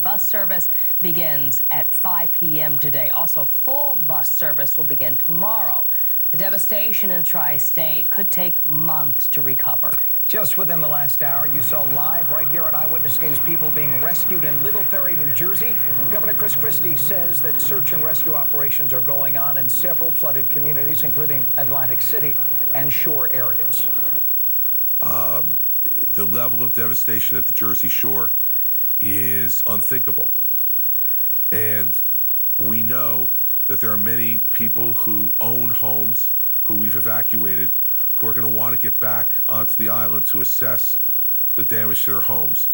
bus service begins at 5 p.m. today. Also, full bus service will begin tomorrow. The devastation in Tri-State could take months to recover. Just within the last hour, you saw live right here on Eyewitness News people being rescued in Little Ferry, New Jersey. Governor Chris Christie says that search and rescue operations are going on in several flooded communities, including Atlantic City and shore areas. The level of devastation at the Jersey Shore is unthinkable. And we know that there are many people who own homes, who we've evacuated, who are going to want to get back onto the island to assess the damage to their homes.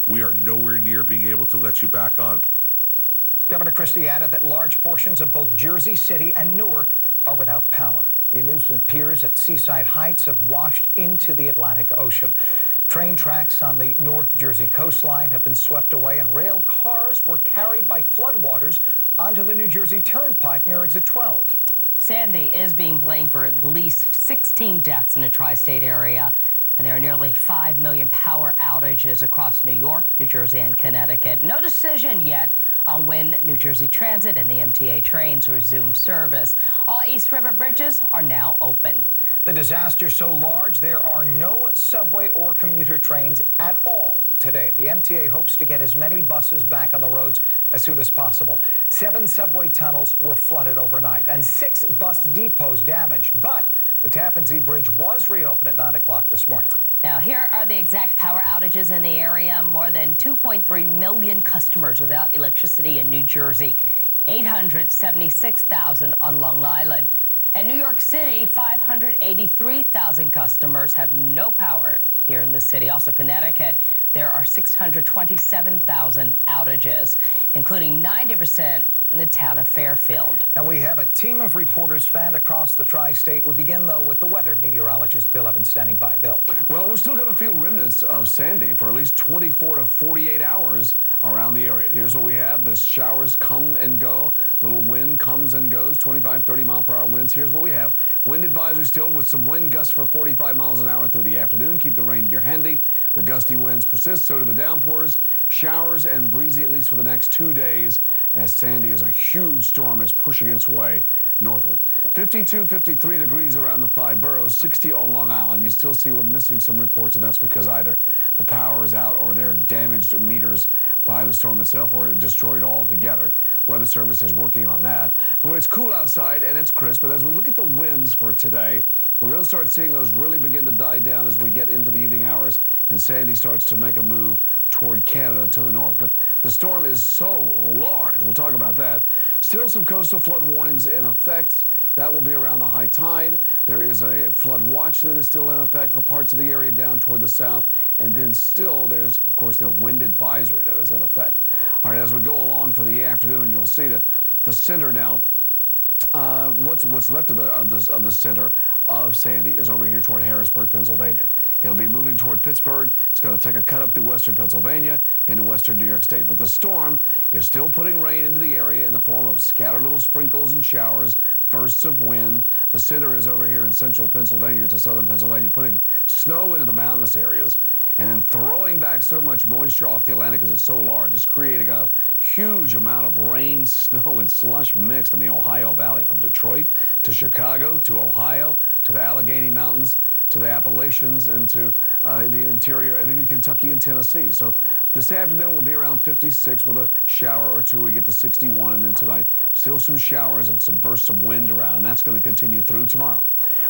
We are nowhere near being able to let you back on. Governor Christie added that large portions of both Jersey City and Newark are without power. The amusement piers at Seaside Heights have washed into the Atlantic Ocean. Train tracks on the North Jersey coastline have been swept away, and rail cars were carried by floodwaters onto the New Jersey Turnpike near exit 12. Sandy is being blamed for at least 16 deaths in the tri-state area, and there are nearly 5 million power outages across New York, New Jersey, and Connecticut. No decision yet on when New Jersey Transit and the MTA trains resume service. All East River bridges are now open. The disaster so large there are no subway or commuter trains at all today. The MTA hopes to get as many buses back on the roads as soon as possible. 7 subway tunnels were flooded overnight and 6 bus depots damaged, but the Tappan Zee Bridge was reopened at 9 o'clock this morning. Now, here are the exact power outages in the area. More than 2.3 million customers without electricity in New Jersey, 876,000 on Long Island. And New York City, 583,000 customers have no power here in the city. Also, Connecticut, there are 627,000 outages, including 90% in the town of Fairfield. Now, we have a team of reporters fanned across the tri-state. We begin, though, with the weather. Meteorologist Bill Evans standing by. Bill. Well, we're still going to feel remnants of Sandy for at least 24 to 48 hours around the area. Here's what we have. The showers come and go. Little wind comes and goes, 25, 30 mile per hour winds. Here's what we have. Wind advisory still with some wind gusts for 45 miles an hour through the afternoon. Keep the rain gear handy. The gusty winds persist, so do the downpours. Showers and breezy at least for the next 2 days as Sandy is a huge storm is pushing its way northward. 52, 53 degrees around the 5 boroughs, 60 on Long Island. You still see we're missing some reports, and that's because either the power is out or they're damaged meters by the storm itself or destroyed altogether. Weather Service is working on that. But when it's cool outside and it's crisp, but as we look at the winds for today, we're going to start seeing those really begin to die down as we get into the evening hours and Sandy starts to make a move toward Canada to the north. But the storm is so large. We'll talk about that. Still some coastal flood warnings in effect. That will be around the high tide. There is a flood watch that is still in effect for parts of the area down toward the south. And then still there's, of course, the wind advisory that is in effect. All right, as we go along for the afternoon, you'll see the center now. What's left of the center of Sandy is over here toward Harrisburg, Pennsylvania. It'll be moving toward Pittsburgh. It's going to take a cut up through western Pennsylvania into western New York State. But the storm is still putting rain into the area in the form of scattered little sprinkles and showers, bursts of wind. The center is over here in central Pennsylvania to southern Pennsylvania, putting snow into the mountainous areas and then throwing back so much moisture off the Atlantic because it's so large. It's creating a huge amount of rain, snow, and slush mixed in the Ohio Valley from Detroit to Chicago to Ohio to the Allegheny Mountains to the Appalachians and to the interior of even Kentucky and Tennessee. So this afternoon will be around 56 with a shower or two. We get to 61, and then tonight still some showers and some bursts of wind around, and that's going to continue through tomorrow.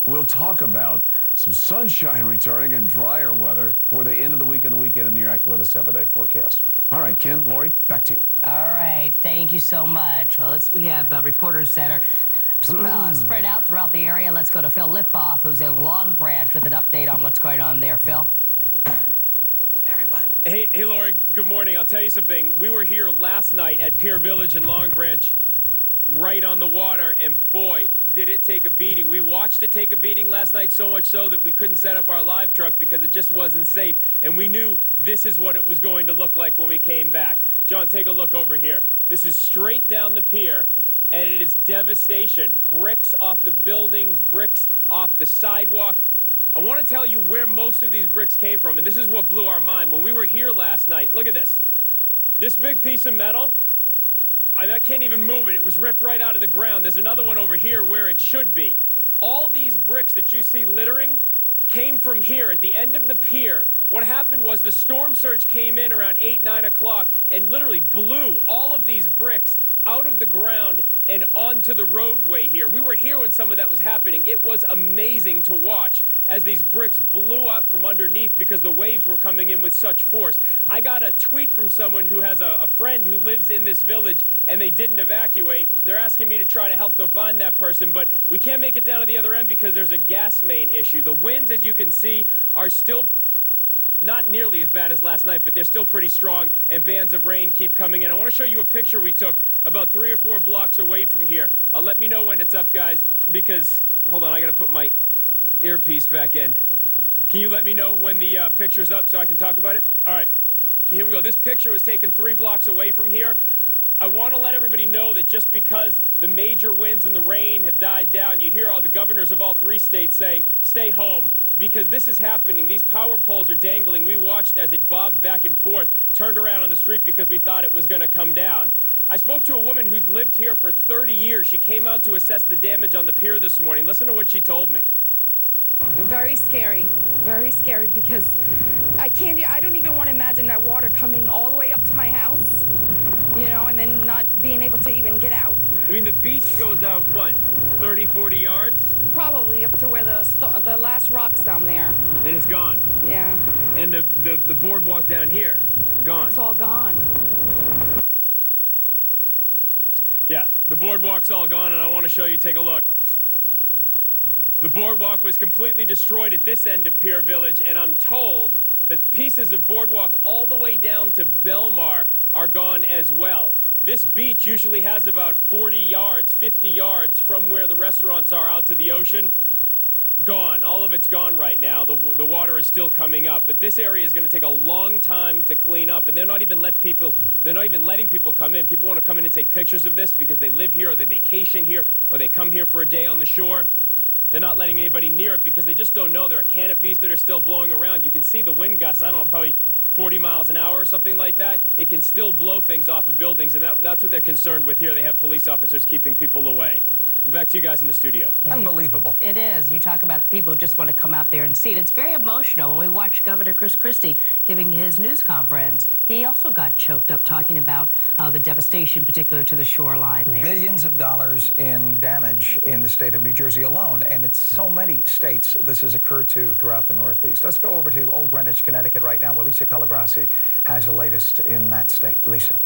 We'll talk about some sunshine returning and drier weather for the end of the week and the weekend in New York with a 7-day forecast. All right, Ken, Lori, back to you. All right, thank you so much. Well, we have reporters that are spread out throughout the area. Let's go to Phil Lipoff, who's in Long Branch, with an update on what's going on there. Phil? Everybody. Hey, Lori, good morning. I'll tell you something. We were here last night at Pier Village in Long Branch, right on the water, and boy, did it take a beating. We watched it take a beating last night, so much so that we couldn't set up our live truck because it just wasn't safe. And we knew this is what it was going to look like when we came back. John, take a look over here. This is straight down the pier, and it is devastation. Bricks off the buildings, bricks off the sidewalk. I want to tell you where most of these bricks came from, and this is what blew our mind. When we were here last night, look at this. This big piece of metal, I can't even move it. It was ripped right out of the ground. There's another one over here where it should be. All these bricks that you see littering came from here at the end of the pier. What happened was the storm surge came in around 8, 9 o'clock and literally blew all of these bricks out of the ground and onto the roadway here. We were here when some of that was happening. It was amazing to watch as these bricks blew up from underneath because the waves were coming in with such force. I got a tweet from someone who has a friend who lives in this village and they didn't evacuate. They're asking me to try to help them find that person, but we can't make it down to the other end because there's a gas main issue. The winds, as you can see, are still not nearly as bad as last night, but they're still pretty strong, and bands of rain keep coming in. I want to show you a picture we took about 3 or 4 blocks away from here. Let me know when it's up, guys, because, hold on, I got to put my earpiece back in. Can you let me know when the picture's up so I can talk about it? All right, here we go. This picture was taken 3 blocks away from here. I want to let everybody know that just because the major winds and the rain have died down, you hear all the governors of all 3 states saying, stay home, because this is happening. These power poles are dangling. We watched as it bobbed back and forth, turned around on the street because we thought it was going to come down. I spoke to a woman who's lived here for 30 years. She came out to assess the damage on the pier this morning. Listen to what she told me. Very scary because I don't even want to imagine that water coming all the way up to my house, you know, and then not being able to even get out. I mean, the beach goes out, what, 30, 40 yards? Probably up to where the last rock's down there. And it's gone. Yeah. And the boardwalk down here, gone. It's all gone. Yeah, the boardwalk's all gone, and I want to show you, take a look. The boardwalk was completely destroyed at this end of Pier Village, and I'm told that pieces of boardwalk all the way down to Belmar are gone as well. This beach usually has about 40 yards, 50 yards from where the restaurants are out to the ocean. Gone. All of it's gone right now. The water is still coming up, but this area is going to take a long time to clean up, and they're not even letting people come in. People want to come in and take pictures of this because they live here or they vacation here or they come here for a day on the shore. They're not letting anybody near it because they just don't know. There are canopies that are still blowing around. You can see the wind gusts, I don't know, probably 40 miles an hour or something like that. It can still blow things off of buildings, and that's what they're concerned with here. They have police officers keeping people away. Back to you guys in the studio. Yeah, unbelievable. It is. You talk about the people who just want to come out there and see it. It's very emotional. When we watched Governor Chris Christie giving his news conference, he also got choked up talking about the devastation, particular to the shoreline there. Billions of dollars in damage in the state of New Jersey alone, and it's so many states this has occurred to throughout the Northeast. Let's go over to Old Greenwich, Connecticut right now, where Lisa Calagrassi has the latest in that state. Lisa.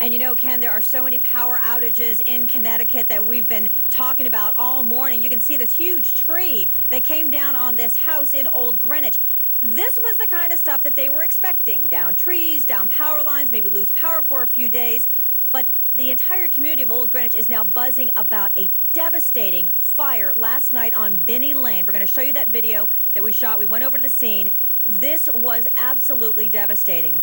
And you know, Ken, there are so many power outages in Connecticut that we've been talking about all morning. You can see this huge tree that came down on this house in Old Greenwich. This was the kind of stuff that they were expecting. Down trees, down power lines, maybe lose power for a few days. But the entire community of Old Greenwich is now buzzing about a devastating fire last night on Binney Lane. We're going to show you that video that we shot. We went over to the scene. This was absolutely devastating.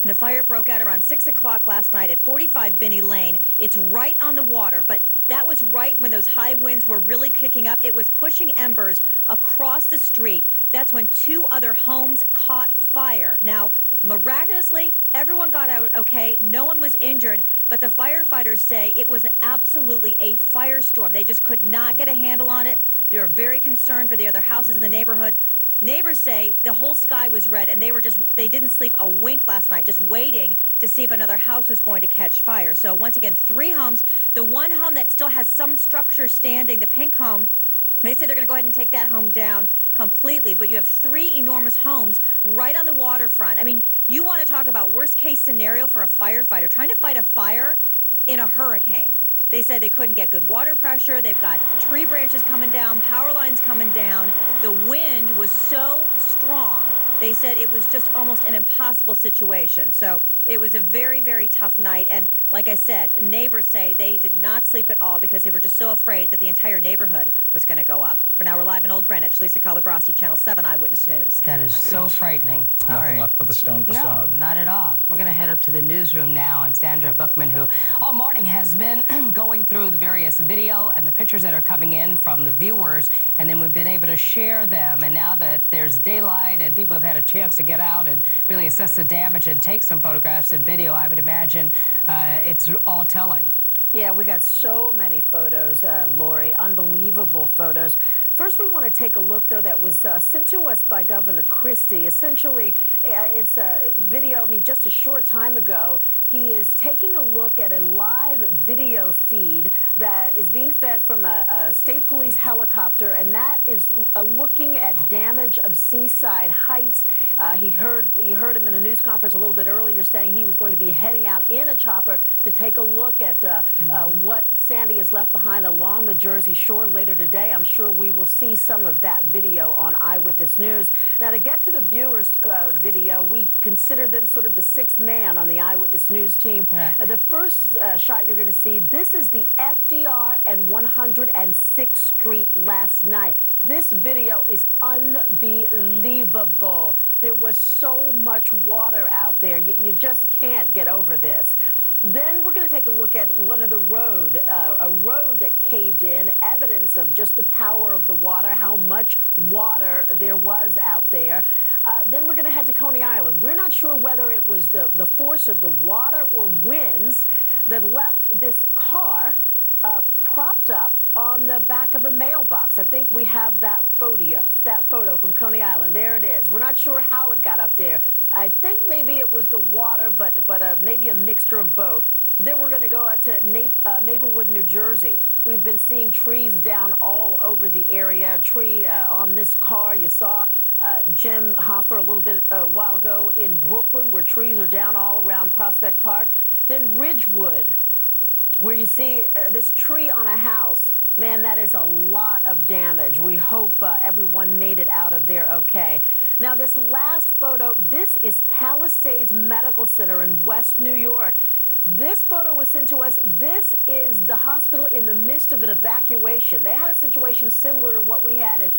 The fire broke out around 6 o'clock last night at 45 Binney Lane. It's right on the water, but that was right when those high winds were really kicking up. It was pushing embers across the street. That's when 2 other homes caught fire. Now, miraculously, everyone got out okay. No one was injured, but the firefighters say it was absolutely a firestorm. They just could not get a handle on it. They were very concerned for the other houses in the neighborhood. Neighbors say the whole sky was red, and they didn't sleep a wink last night, just waiting to see if another house was going to catch fire. So once again, 3 homes. The one home that still has some structure standing, the pink home, they say they're going to go ahead and take that home down completely. But you have 3 enormous homes right on the waterfront. I mean, you want to talk about worst case scenario for a firefighter, trying to fight a fire in a hurricane. They said they couldn't get good water pressure. They've got tree branches coming down, power lines coming down. The wind was so strong. They said it was just almost an impossible situation. So it was a very, very tough night. And like I said, neighbors say they did not sleep at all because they were just so afraid that the entire neighborhood was going to go up. For now, we're live in Old Greenwich. Lisa Calagrassi, Channel 7 Eyewitness News. That is so frightening. All Nothing right. left but the stone facade. No, not at all. We're going to head up to the newsroom now, and Sandra Bookman, who all morning has been going through the various video and the pictures that are coming in from the viewers, and then we've been able to share them. And now that there's daylight and people have had a chance to get out and really assess the damage and take some photographs and video, I would imagine it's all telling. Yeah, we got so many photos, Lori, unbelievable photos. First, we want to take a look, though, that was sent to us by Governor Christie. Essentially, it's a video, I mean, just a short time ago. He is taking a look at a live video feed that is being fed from a state police helicopter, and that is looking at damage of Seaside Heights. You heard him in a news conference a little bit earlier saying he was going to be heading out in a chopper to take a look at what Sandy has left behind along the Jersey Shore later today. I'm sure we will see some of that video on Eyewitness News. Now, to get to the viewers' video, we consider them sort of the sixth man on the Eyewitness News team. Right. The first shot you're going to see, this is the FDR and 106th Street last night. This video is unbelievable. There was so much water out there. You just can't get over this. Then we're going to take a look at one of the road, a road that caved in, evidence of just the power of the water, how much water there was out there. Then we're going to head to Coney Island. We're not sure whether it was the force of the water or winds that left this car propped up on the back of a mailbox. I think we have that photo from Coney Island. There it is. We're not sure how it got up there. I think maybe it was the water, but maybe a mixture of both. Then we're going to go out to Maplewood, New Jersey. We've been seeing trees down all over the area. A tree on this car. You saw Jim Hoffer a little bit a while ago in Brooklyn, where trees are down all around Prospect Park. Then Ridgewood, where you see this tree on a house. Man, that is a lot of damage. We hope everyone made it out of there okay. Now, this last photo, this is Palisades Medical Center in West New York. This photo was sent to us. This is the hospital in the midst of an evacuation. They had a situation similar to what we had at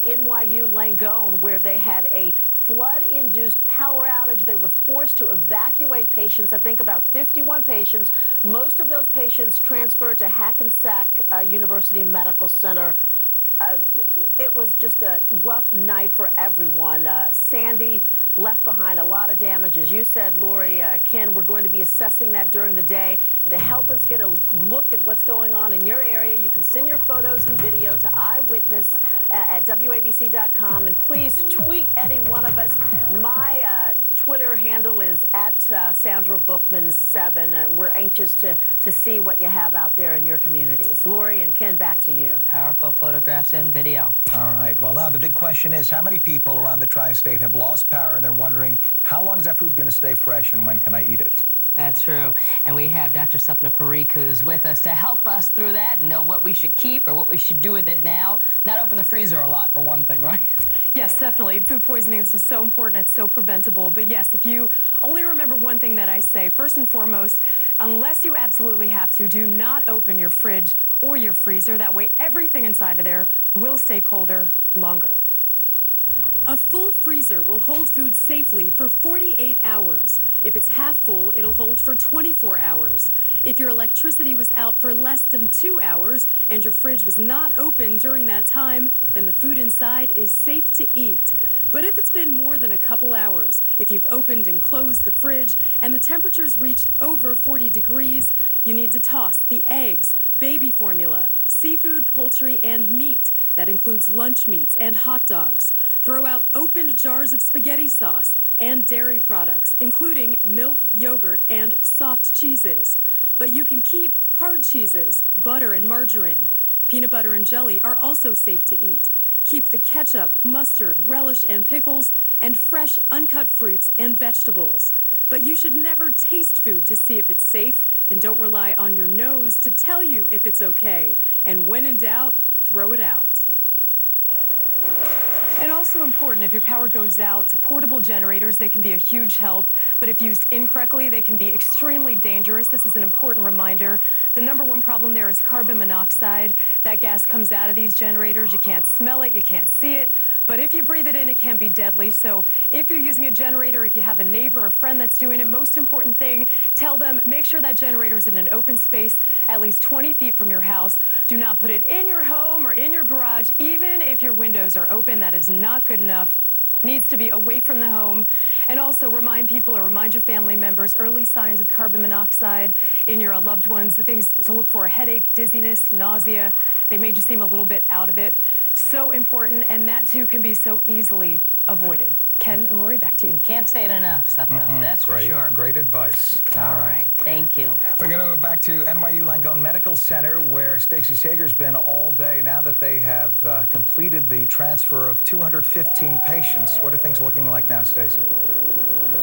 NYU Langone, where they had a flood-induced power outage. They were forced to evacuate patients, I think about 51 patients. Most of those patients transferred to Hackensack University Medical Center. It was just a rough night for everyone. Sandy left behind a lot of damage. As you said, Lori, Ken, we're going to be assessing that during the day. And to help us get a look at what's going on in your area, you can send your photos and video to eyewitness at WABC.com. And please tweet any one of us. My Twitter handle is at Sandra Bookman 7. And we're anxious to see what you have out there in your communities. Lori and Ken, back to you. Powerful photographs and video. All right. Well, now the big question is, how many people around the tri-state have lost power, and they're wondering, how long is that food going to stay fresh, and when can I eat it? That's true. And we have Dr. Sapna Parikh, who's with us to help us through that and know what we should keep or what we should do with it now. Not open the freezer a lot, for one thing, right? Yes, definitely. Food poisoning, this is so important. It's so preventable. But yes, if you only remember one thing that I say, first and foremost, unless you absolutely have to, do not open your fridge or your freezer. That way, everything inside of there will stay colder longer. A full freezer will hold food safely for 48 hours. If it's half full, it'll hold for 24 hours. If your electricity was out for less than 2 hours and your fridge was not open during that time, then the food inside is safe to eat. But if it's been more than a couple hours, if you've opened and closed the fridge and the temperature's reached over 40 degrees, you need to toss the eggs, baby formula, seafood, poultry, and meat. That includes lunch meats and hot dogs. Throw out opened jars of spaghetti sauce and dairy products, including milk, yogurt, and soft cheeses. But you can keep hard cheeses, butter, and margarine. Peanut butter and jelly are also safe to eat. Keep the ketchup, mustard, relish, and pickles, and fresh, uncut fruits and vegetables. But you should never taste food to see if it's safe, and don't rely on your nose to tell you if it's okay. And when in doubt, throw it out. And also important, if your power goes out, portable generators, they can be a huge help, but if used incorrectly, they can be extremely dangerous. This is an important reminder. The #1 problem there is carbon monoxide. That gas comes out of these generators. You can't smell it, you can't see it, but if you breathe it in, it can be deadly. So if you're using a generator, if you have a neighbor or friend that's doing it, most important thing, tell them, make sure that generator's in an open space at least 20 feet from your house. Do not put it in your home or in your garage, even if your windows are open. That is not good enough. Needs to be away from the home. And also remind people or remind your family members early signs of carbon monoxide in your loved ones, the things to look for: headache, dizziness, nausea. They may just seem a little bit out of it. So important, and that too can be so easily avoided. Ken and Lori, back to you. Can't say it enough, Sapna. That's for sure. Great advice. All right. Thank you. We're going to go back to NYU Langone Medical Center, where Stacey Sager's been all day. Now that they have completed the transfer of 215 patients, what are things looking like now, Stacey?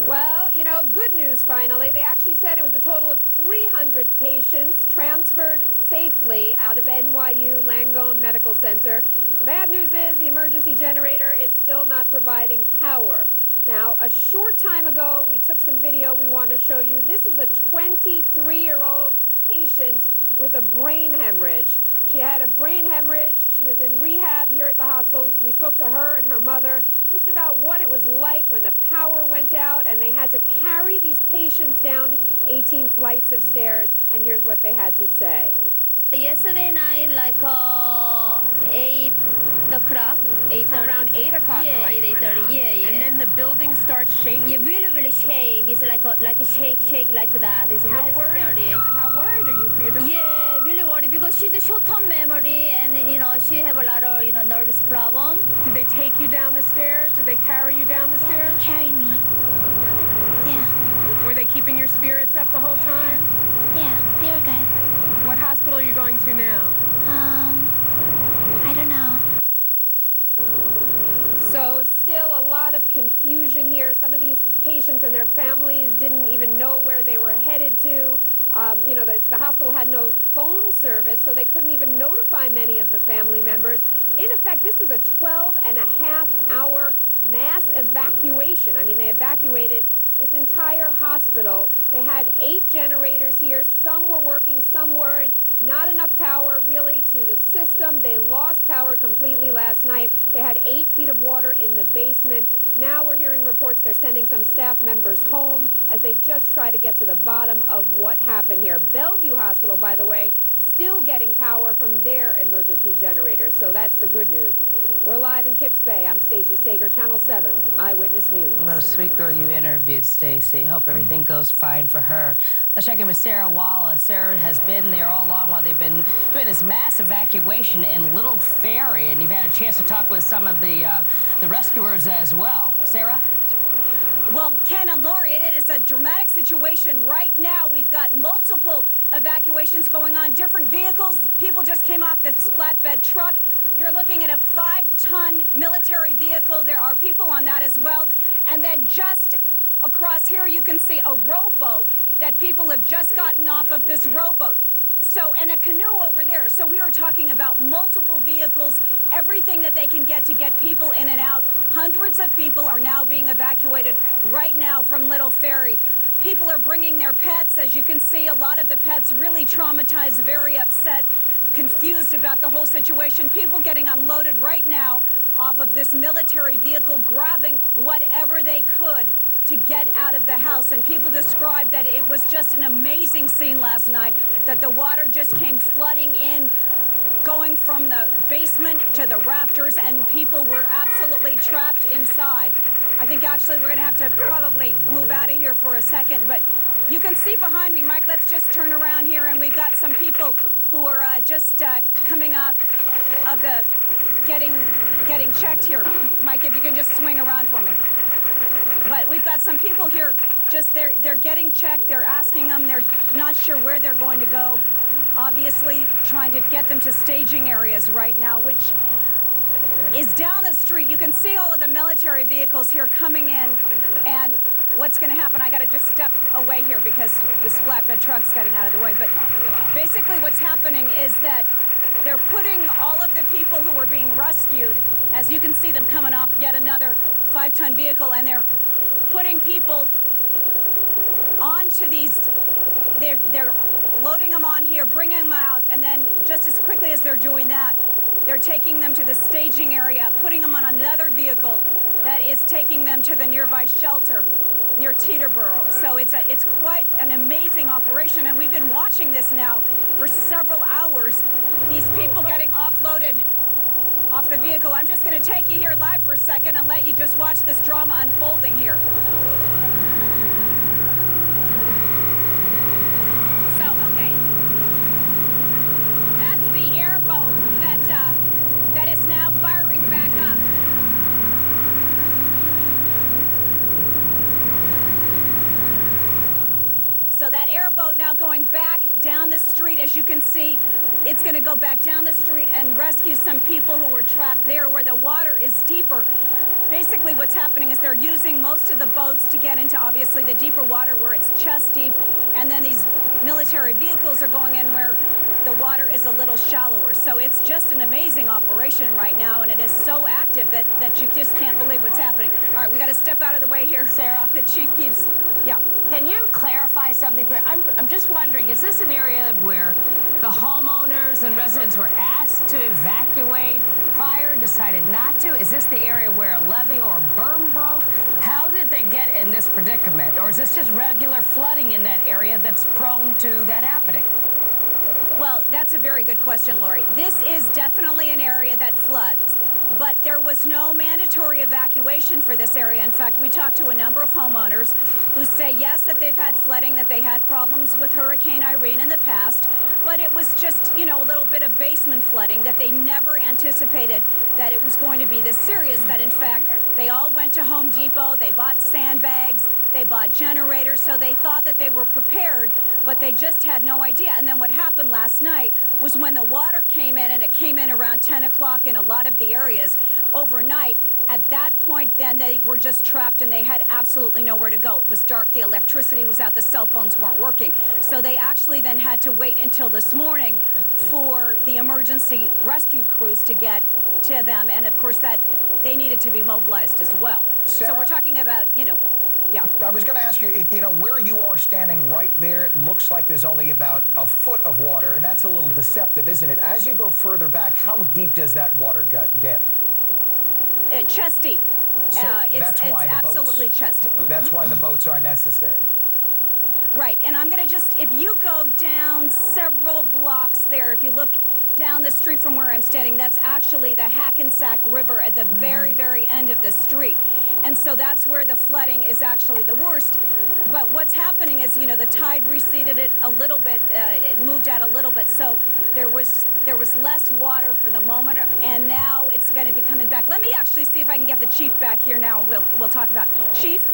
Well, you know, good news finally. They actually said it was a total of 300 patients transferred safely out of NYU Langone Medical Center. The bad news is the emergency generator is still not providing power. Now, a short time ago, we took some video we want to show you. This is a 23-year-old patient with a brain hemorrhage. She had a brain hemorrhage. She was in rehab here at the hospital. We spoke to her and her mother just about what it was like when the power went out and they had to carry these patients down 18 flights of stairs. And here's what they had to say. Yesterday night, like 8 o'clock, 8:30. So around 8 o'clock, yeah, the lights went out. Yeah. And then the building starts shaking? Yeah, really shake. It's like a shake like that. It's really scary. How worried are you for your daughter? Yeah, really worried because she's a short-term memory and, you know, she have a lot of, you know, nervous problem. Did they take you down the stairs? Did they carry you down the stairs? They carried me. Yeah. Were they keeping your spirits up the whole time? Yeah, they were good. What hospital are you going to now? I don't know. So still a lot of confusion here. Some of these patients and their families didn't even know where they were headed to. You know, the hospital had no phone service, so they couldn't even notify many of the family members. In effect, this was a 12-and-a-half-hour mass evacuation. I mean, they evacuated this entire hospital. They had 8 generators here. Some were working, some weren't. Not enough power really to the system. They lost power completely last night. They had 8 feet of water in the basement. Now we're hearing reports they're sending some staff members home as they just try to get to the bottom of what happened here. Bellevue Hospital, by the way, still getting power from their emergency generators. So that's the good news. We're live in Kips Bay. I'm Stacey Sager, Channel 7 Eyewitness News. What a sweet girl you interviewed, Stacey. Hope everything goes fine for her. Let's check in with Sarah Wallace. Sarah has been there all along while they've been doing this mass evacuation in Little Ferry, and you've had a chance to talk with some of the rescuers as well. Sarah? Well, Ken and Lori, it is a dramatic situation right now. We've got multiple evacuations going on, different vehicles. People just came off this flatbed truck. You're looking at a 5-ton military vehicle. There are people on that as well. And then just across here, you can see a rowboat that people have just gotten off of this rowboat. So, and a canoe over there. So we are talking about multiple vehicles, everything that they can get to get people in and out. Hundreds of people are now being evacuated right now from Little Ferry. People are bringing their pets. As you can see, a lot of the pets really traumatized, very upset, confused about the whole situation. People getting unloaded right now off of this military vehicle, grabbing whatever they could to get out of the house. And people described that it was just an amazing scene last night, that the water just came flooding in, going from the basement to the rafters, and people were absolutely trapped inside. I think actually we're going to have to probably move out of here for a second, but you can see behind me, Mike, let's just turn around here, and we've got some people who are just coming up of the getting checked here. Mike, if you can just swing around for me. But we've got some people here, just they're getting checked, they're asking them, they're not sure where they're going to go. Obviously trying to get them to staging areas right now, which is down the street. You can see all of the military vehicles here coming in, and what's going to happen, I got to just step away here because this flatbed truck's getting out of the way. But basically what's happening is that they're putting all of the people who were being rescued as you can see them coming off yet another 5-ton vehicle, and they're putting people onto these, they're loading them on here, bringing them out, and then just as quickly as they're doing that, they're taking them to the staging area, putting them on another vehicle that is taking them to the nearby shelter near Teterboro. So it's quite an amazing operation, and we've been watching this now for several hours. These people getting offloaded off the vehicle. I'm just going to take you here live for a second and let you just watch this drama unfolding here. So, okay, that's the airboat that is now firing back up. So that airboat now going back down the street, as you can see, it's going to go back down the street and rescue some people who were trapped there where the water is deeper. Basically what's happening is they're using most of the boats to get into, obviously, the deeper water where it's chest deep, and then these military vehicles are going in where the water is a little shallower. So it's just an amazing operation right now, and it is so active that you just can't believe what's happening. All right, we got to step out of the way here. Sarah? The chief keeps, yeah. Can you clarify something? I'm just wondering, is this an area where the homeowners and residents were asked to evacuate prior and decided not to? Is this the area where a levee or a berm broke? How did they get in this predicament? Or is this just regular flooding in that area that's prone to that happening? Well, that's a very good question, Lori. This is definitely an area that floods, but there was no mandatory evacuation for this area. In fact, we talked to a number of homeowners who say, yes, that they've had flooding, that they had problems with Hurricane Irene in the past, but it was just, you know, a little bit of basement flooding, that they never anticipated that it was going to be this serious, that in fact, they all went to Home Depot, they bought sandbags, they bought generators, so they thought that they were prepared, but they just had no idea. And then what happened last night was when the water came in, and it came in around 10 o'clock in a lot of the areas overnight, at that point then they were just trapped and they had absolutely nowhere to go. It was dark, the electricity was out, the cell phones weren't working. So they actually then had to wait until this morning for the emergency rescue crews to get to them, and of course that they needed to be mobilized as well. Sarah? So we're talking about, you know, yeah. I was going to ask you, you know, where you are standing right there, it looks like there's only about a foot of water, and that's a little deceptive, isn't it? As you go further back, how deep does that water get? Chest deep. So it's absolutely chest deep. That's why the boats are necessary. Right, and I'm going to just, if you go down several blocks there, if you look down the street from where I'm standing, that's actually the Hackensack River at the very, very end of the street. And so that's where the flooding is actually the worst. But what's happening is, you know, the tide receded it a little bit, it moved out a little bit, so there was less water for the moment, and now it's going to be coming back. Let me actually see if I can get the chief back here now, and we'll talk about it. Chief?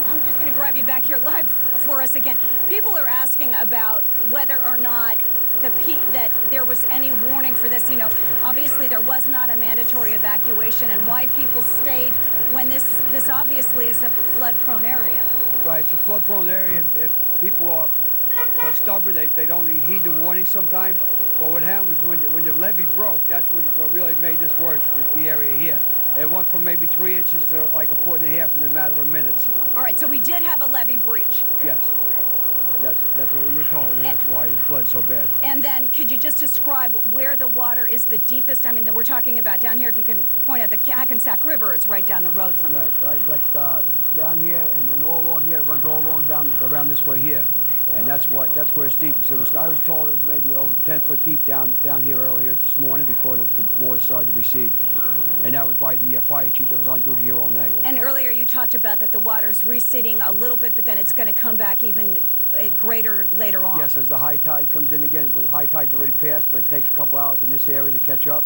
I'm just going to grab you back here live for us again. People are asking about whether or not that there was any warning for this. You know, obviously there was not a mandatory evacuation, and why people stayed when this obviously is a flood-prone area. Right, it's a flood-prone area. If people are stubborn, they don't heed the warning sometimes. But what happened was when the levee broke, that's what really made this worse, the area here. It went from maybe 3 inches to like 1.5 feet in a matter of minutes. All right, so we did have a levee breach. Yes. That's what we were told, and that's why it flooded so bad. And then could you just describe where the water is the deepest? I mean, we're talking about down here, if you can point out the Hackensack River, it's right down the road from Right, like down here and then all along here, it runs all along down around this way here. And that's where it's deepest. I was told it was maybe over 10 foot deep down here earlier this morning before the water started to recede. And that was by the fire chief that was on duty here all night. And earlier you talked about that the water's receding a little bit, but then it's going to come back even greater later on. Yes, as the high tide comes in again, but the high tide's already passed, but it takes a couple hours in this area to catch up,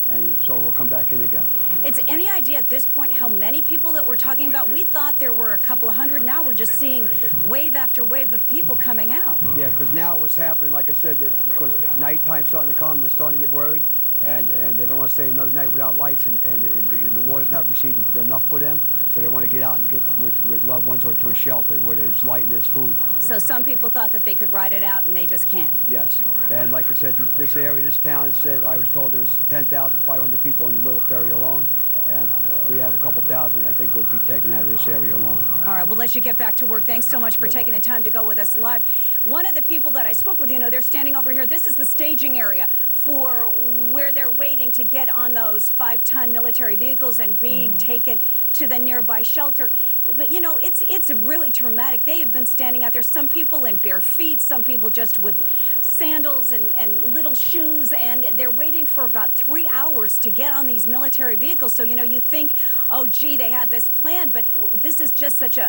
and so we'll come back in again. It's any idea at this point how many people that we're talking about? We thought there were a couple of hundred. Now we're just seeing wave after wave of people coming out. Yeah, because now what's happening, like I said, because nighttime's starting to come, they're starting to get worried. And they don't want to stay another night without lights, and the water's not receding enough for them. so they want to get out and get with loved ones or to a shelter where there's light and there's food. So some people thought that they could ride it out and they just can't. Yes, and like I said, this area, this town, I was told there's 10,500 people in Little Ferry alone, and we have a couple thousand, I think, would be taken out of this area alone. All right, we'll let you get back to work. Thanks so much for taking the time to go with us live. One of the people that I spoke with, they're standing over here. This is the staging area for where they're waiting to get on those 5-ton military vehicles and being taken to the nearby shelter. But, it's really traumatic. They have been standing out there, some people in bare feet, some people just with sandals and little shoes, and they're waiting for about 3 hours to get on these military vehicles. So, you think, oh, gee, they had this plan, but this is just such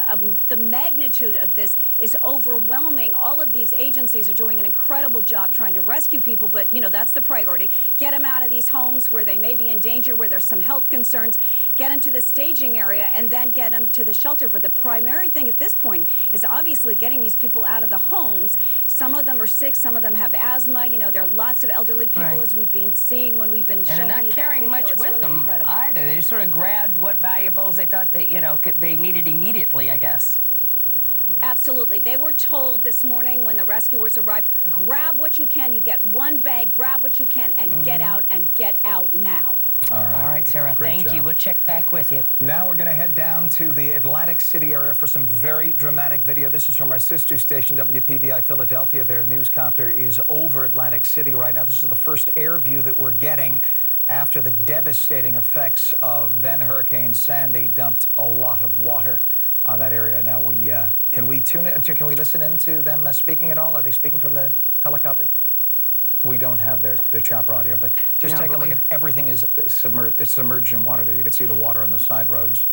the magnitude of this is overwhelming. All of these agencies are doing an incredible job trying to rescue people, but, that's the priority. Get them out of these homes where they may be in danger, where there's some health concerns, get them to the staging area, and then get them to the shelter. But the primary thing at this point is obviously getting these people out of the homes. Some of them are sick, some of them have asthma. There are lots of elderly people, as we've been seeing when we've been showing you that video. And they're not carrying much with them either. They just sort of grabbed what valuables they thought that, they needed immediately, I guess. Absolutely. They were told this morning when the rescuers arrived, grab what you can. You get one bag, grab what you can, and get out now. All right, Sarah, thank you. We'll check back with you. Now we're going to head down to the Atlantic City area for some very dramatic video. This is from our sister station, WPVI Philadelphia. Their newscopter is over Atlantic City right now. This is the first air view that we're getting after the devastating effects of then Hurricane Sandy dumped a lot of water on that area. Now, can we tune in? Can we listen in to them speaking at all? Are they speaking from the helicopter? We don't have their chopper audio, but just take a look at everything is submerged in water there. You can see the water on the side roads.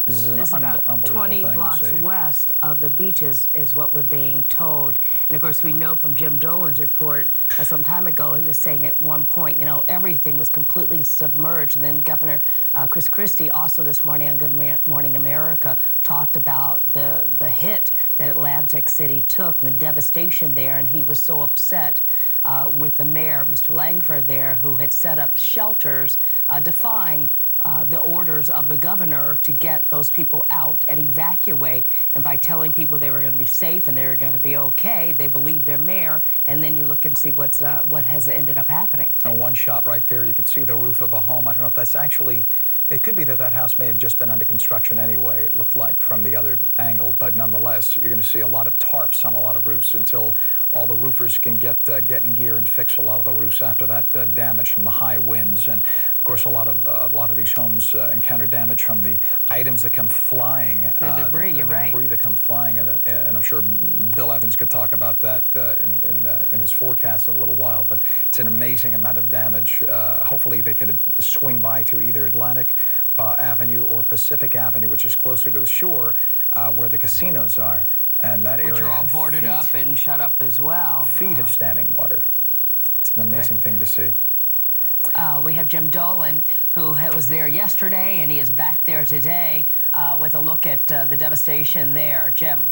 This is an about 20 blocks west of the beaches is what we're being told. And of course, we know from Jim Dolan's report some time ago, he was saying at one point, everything was completely submerged. And then Governor Chris Christie also this morning on Good Morning America talked about the hit that Atlantic City took and the devastation there. And he was so upset with the mayor, Mr. Langford there, who had set up shelters defying the orders of the governor to get those people out and evacuate. And by telling people they were going to be safe and they were going to be okay, they believed their mayor. And then you look and see what has ended up happening. And one shot right there, you could see the roof of a home. I don't know if that's actually... It could be that house may have just been under construction anyway, it looked like, from the other angle. But nonetheless, you're going to see a lot of tarps on a lot of roofs until all the roofers can get in gear and fix a lot of the roofs after that damage from the high winds. And, of course, a lot of these homes encounter damage from the items that come flying. The debris, you're right. The debris that come flying. And I'm sure Bill Evans could talk about that in his forecast in a little while. But it's an amazing amount of damage. Hopefully they could swing by to either Atlantic Avenue or Pacific Avenue, which is closer to the shore, where the casinos are, and that area which are all boarded up and shut up as well. Feet of standing water. It's an amazing thing to see. We have Jim Dolan, who was there yesterday, and he is back there today with a look at the devastation there. Jim.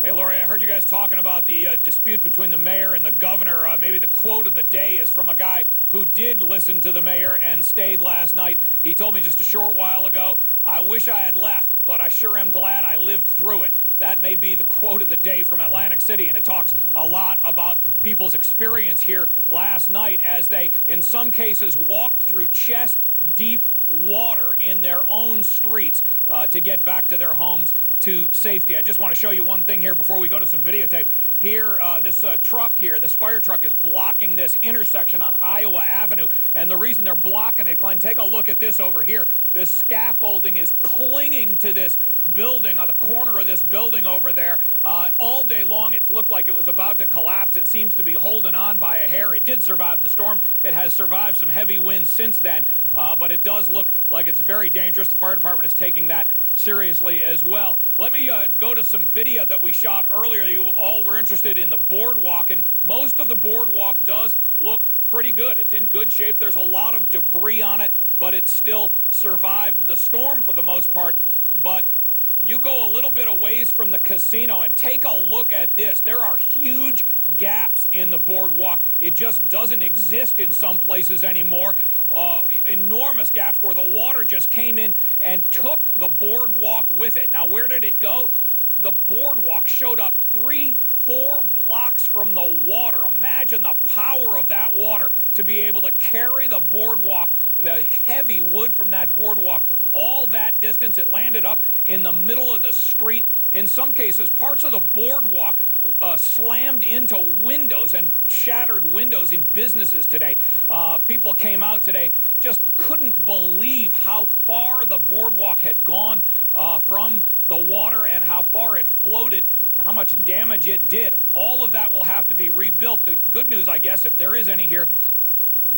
Hey, Lori, I heard you guys talking about the dispute between the mayor and the governor. Maybe the quote of the day is from a guy who did listen to the mayor and stayed last night. He told me just a short while ago, I wish I had left, but I sure am glad I lived through it. That may be the quote of the day from Atlantic City, and it talks a lot about people's experience here last night as they, in some cases, walked through chest-deep water in their own streets to get back to their homes to safety. I just want to show you one thing here before we go to some videotape. Here, this truck here, this fire truck is blocking this intersection on Iowa Avenue. And the reason they're blocking it, Glenn, take a look at this over here. This scaffolding is clinging to this building, on the corner of this building over there. All day long, it's looked like it was about to collapse. It seems to be holding on by a hair. It did survive the storm. It has survived some heavy winds since then, but it does look like it's very dangerous. The fire department is taking that seriously as well. Let me go to some video that we shot earlier. You all were interested in the boardwalk, and most of the boardwalk does look pretty good. It's in good shape. There's a lot of debris on it, but it still survived the storm for the most part. But you go a little bit a ways from the casino and take a look at this. There are huge gaps in the boardwalk. It just doesn't exist in some places anymore. Enormous gaps where the water just came in and took the boardwalk with it. Now, where did it go? The boardwalk showed up 3-4 blocks from the water. Imagine the power of that water to be able to carry the boardwalk, the heavy wood from that boardwalk, all that distance. It landed up in the middle of the street. In some cases, parts of the boardwalk slammed into windows and shattered windows in businesses today. People came out today, just couldn't believe how far the boardwalk had gone from the water and how far it floated, how much damage it did. All of that will have to be rebuilt. The good news, I guess, if there is any here,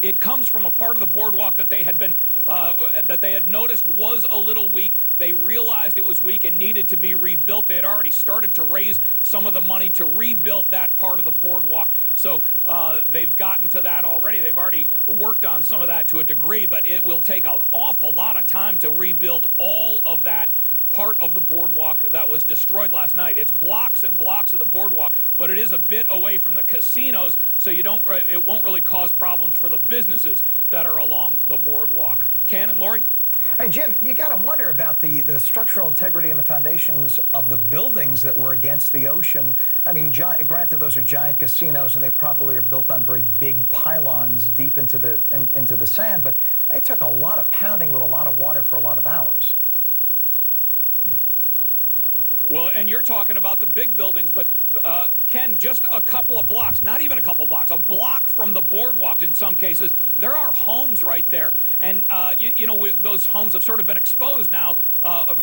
it comes from a part of the boardwalk that they had noticed was a little weak. They realized it was weak and needed to be rebuilt. They had already started to raise some of the money to rebuild that part of the boardwalk. So they've gotten to that already. They've already worked on some of that to a degree, but it will take an awful lot of time to rebuild all of that part of the boardwalk that was destroyed last night. It's blocks and blocks of the boardwalk, but it is a bit away from the casinos, so it won't really cause problems for the businesses that are along the boardwalk. Ken and Lori? Hey, Jim, you got to wonder about the structural integrity and the foundations of the buildings that were against the ocean. I mean, granted, those are giant casinos, and they probably are built on very big pylons deep into the sand, but it took a lot of pounding with a lot of water for a lot of hours. Well, and you're talking about the big buildings, but Ken, just a couple of blocks, not even a couple blocks, a block from the boardwalk in some cases, there are homes right there. And, you know, those homes have sort of been exposed now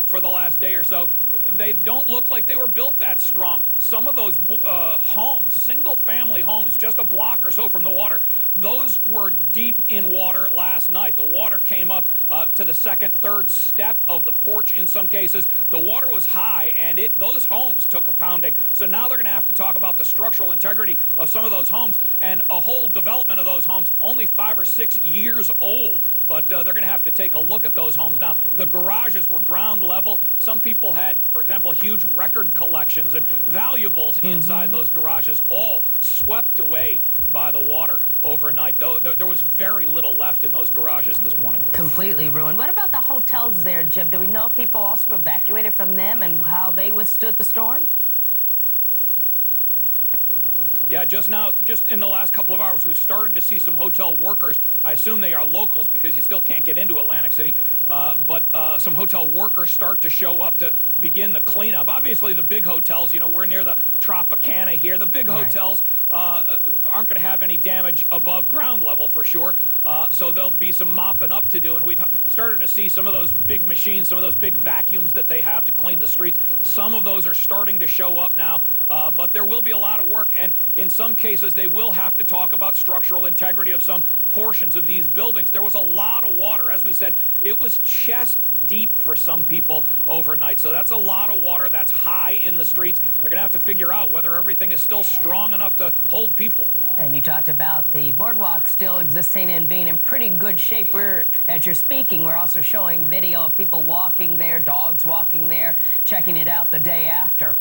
for the last day or so. They don't look like they were built that strong. Some of those homes, single-family homes, just a block or so from the water, those were deep in water last night. The water came up to the second, third step of the porch in some cases. The water was high, and those homes took a pounding. So now they're going to have to talk about the structural integrity of some of those homes, and a whole development of those homes, only 5 or 6 years old. But they're going to have to take a look at those homes. Now, the garages were ground level. Some people had, for example, huge record collections and valuables inside those garages, all swept away by the water overnight. Though there was very little left in those garages this morning. Completely ruined. What about the hotels there, Jim? Do we know people also evacuated from them and how they withstood the storm? Yeah, just in the last couple of hours, we've started to see some hotel workers. I assume they are locals because you still can't get into Atlantic City. But some hotel workers start to show up to begin the cleanup. Obviously, the big hotels, you know, we're near the Tropicana here. The big hotels aren't going to have any damage above ground level for sure. So there'll be some mopping up to do. And we've started to see some of those big machines, some of those big vacuums that they have to clean the streets. Some of those are starting to show up now. But there will be a lot of work. And in some cases, they will have to talk about structural integrity of some portions of these buildings. There was a lot of water. As we said, it was chest deep for some people overnight. So that's a lot of water. That's high in the streets. They're going to have to figure out whether everything is still strong enough to hold people. And you talked about the boardwalk still existing and being in pretty good shape. As you're speaking, we're also showing video of people walking there, dogs walking there, checking it out the day after.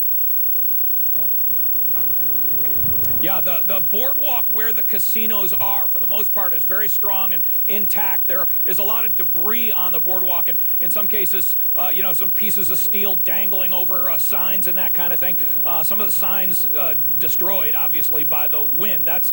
Yeah, the boardwalk where the casinos are, for the most part, is very strong and intact. There is a lot of debris on the boardwalk, and in some cases, you know, some pieces of steel dangling over signs and that kind of thing. Some of the signs destroyed, obviously, by the wind. That's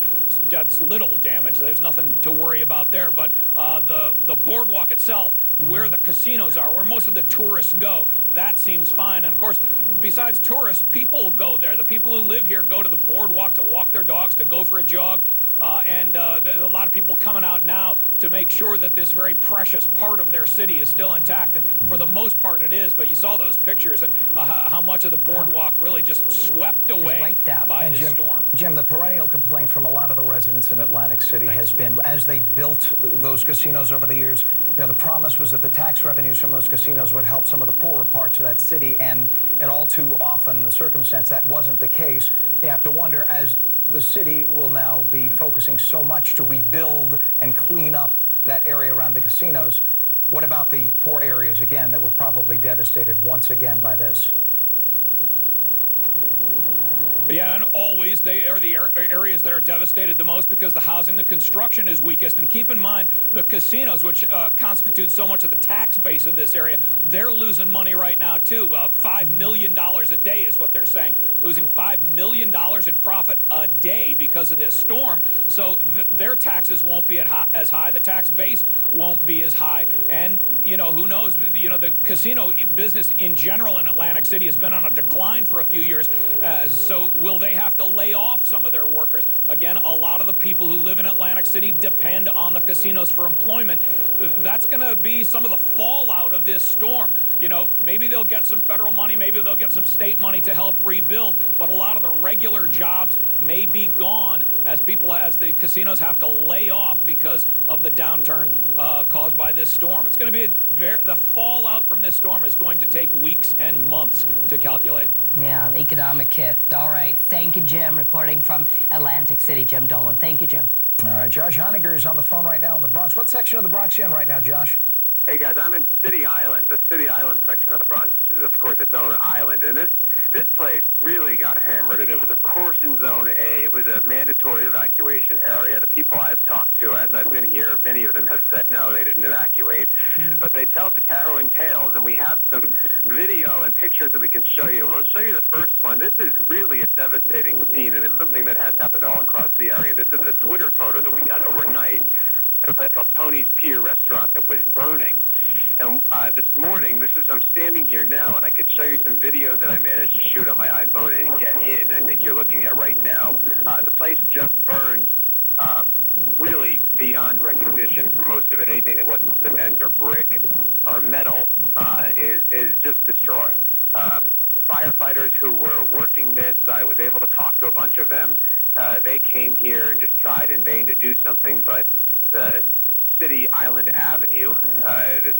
little damage. There's nothing to worry about there. But the boardwalk itself, where the casinos are, where most of the tourists go, that seems fine. And, of course, besides tourists, people go there. The people who live here go to the boardwalk to walk their dogs, to go for a jog. And a lot of people coming out now to make sure that this very precious part of their city is still intact. And for the most part, it is. But you saw those pictures and how much of the boardwalk really just swept away by this storm. Jim, the perennial complaint from a lot of the residents in Atlantic City has been, as they built those casinos over the years, you know, the promise was that the tax revenues from those casinos would help some of the poorer parts of that city. And all too often, the circumstance, that wasn't the case. You have to wonder, as the city will now be focusing so much to rebuild and clean up that area around the casinos, What about the poor areas, again, that were probably devastated once again by this? Yeah, and always they are the areas that are devastated the most because the housing, the construction is weakest. And keep in mind, the casinos, which constitute so much of the tax base of this area, they're losing money right now, too. $5 million a day is what they're saying, losing $5 million in profit a day because of this storm. So their taxes won't be as high. The tax base won't be as high. And, you know, who knows? You know, the casino business in general in Atlantic City has been on a decline for a few years. So will they have to lay off some of their workers? Again, a lot of the people who live in Atlantic City depend on the casinos for employment. That's going to be some of the fallout of this storm. You know, maybe they'll get some federal money, maybe they'll get some state money to help rebuild, but a lot of the regular jobs may be gone as the casinos have to lay off because of the downturn caused by this storm. It's going to be the fallout from this storm is going to take weeks and months to calculate. Yeah, an economic hit. All right. Thank you, Jim. Reporting from Atlantic City, Jim Dolan. Thank you, Jim. All right. Josh Honegger is on the phone right now in the Bronx. What section of the Bronx are you in right now, Josh? Hey, guys, I'm in City Island, the City Island section of the Bronx, which is, of course, its own island. And this place really got hammered, and it was, of course, in Zone A. It was a mandatory evacuation area. The people I've talked to as I've been here, many of them have said, no, they didn't evacuate. But they tell the harrowing tales, and we have some video and pictures that we can show you. We'll show you the first one. This is really a devastating scene, and it's something that has happened all across the area. This is a Twitter photo that we got overnight. A place called Tony's Pier restaurant that was burning. And this morning, I'm standing here now, and I could show you some video that I managed to shoot on my iPhone and get in. I think you're looking at right now. The place just burned really beyond recognition for most of it. Anything that wasn't cement or brick or metal is just destroyed. Firefighters who were working this, I was able to talk to a bunch of them. They came here and just tried in vain to do something, but the City Island Avenue, this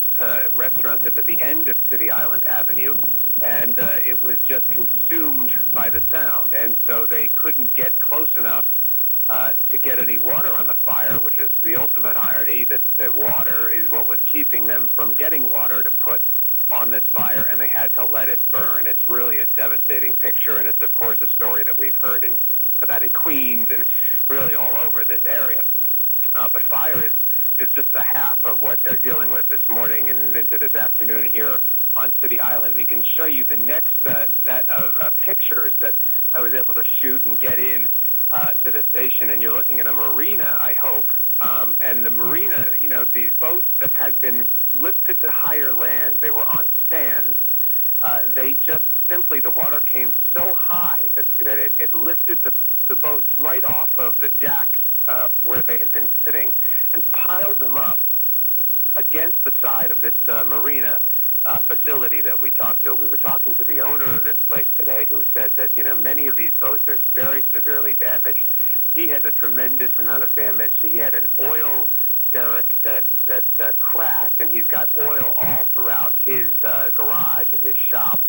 restaurant that's at the end of City Island Avenue, and it was just consumed by the sound, and so they couldn't get close enough to get any water on the fire, which is the ultimate irony, that the water is what was keeping them from getting water to put on this fire, and they had to let it burn. It's really a devastating picture, and it's, of course, a story that we've heard about in Queens and really all over this area. But fire is just a half of what they're dealing with this morning and into this afternoon here on City Island. We can show you the next set of pictures that I was able to shoot and get in to the station. And you're looking at a marina, I hope. And the marina, you know, these boats that had been lifted to higher land, they were on stands. They just simply, the water came so high that it lifted the boats right off of the decks where they had been sitting and piled them up against the side of this marina facility that we talked to. We were talking to the owner of this place today, who said that, you know, many of these boats are very severely damaged. He has a tremendous amount of damage. He had an oil derrick that cracked, and he's got oil all throughout his garage and his shop.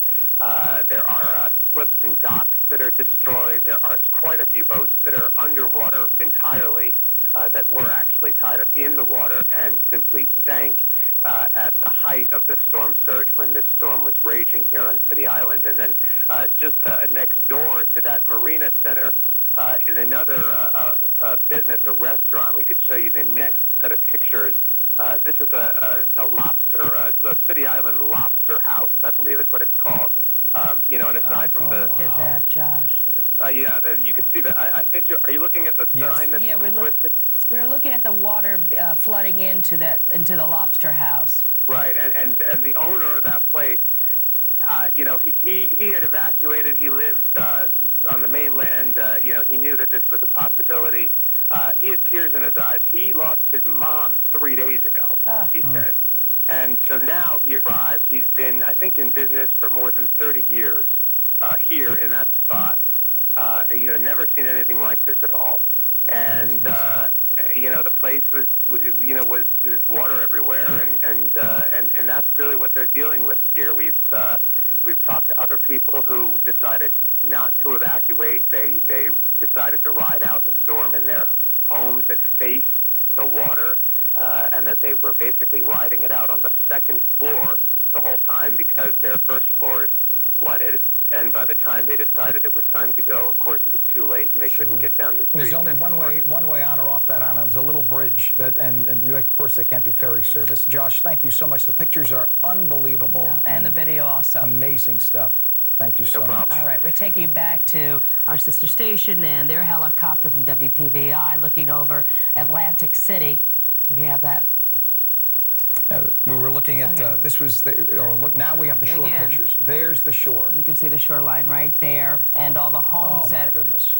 There are slips and docks that are destroyed. There are quite a few boats that are underwater entirely that were actually tied up in the water and simply sank at the height of the storm surge when this storm was raging here on City Island. And then just next door to that marina center is another business, a restaurant. We could show you the next set of pictures. This is a lobster, the City Island Lobster House, I believe is what it's called. You know, and aside from the... Look at that, Josh. Yeah, you can see that. I think are you looking at the sign that's twisted? We were looking at the water flooding into the lobster house. Right, and the owner of that place, you know, he had evacuated. He lives on the mainland. You know, he knew that this was a possibility. He had tears in his eyes. He lost his mom 3 days ago, he said. And so now he arrived. He's been, I think, in business for more than 30 years here in that spot. You know, never seen anything like this at all. And, you know, the place was, you know, was water everywhere. And that's really what they're dealing with here. We've talked to other people who decided not to evacuate. They decided to ride out the storm in their homes that face the water. and that they were basically riding it out on the second floor the whole time because their first floor is flooded. And by the time they decided it was time to go, of course, it was too late, and they couldn't get down the street. And there's only one way on or off that island. There's a little bridge, and of course, they can't do ferry service. Josh, thank you so much. The pictures are unbelievable. Yeah, and the video also. Amazing stuff. Thank you so much. All right, we're taking you back to our sister station and their helicopter from WPVI looking over Atlantic City. Do we have that? We were looking at, look, now we have the shore pictures. There's the shore. You can see the shoreline right there and all the homes that... Oh, my goodness.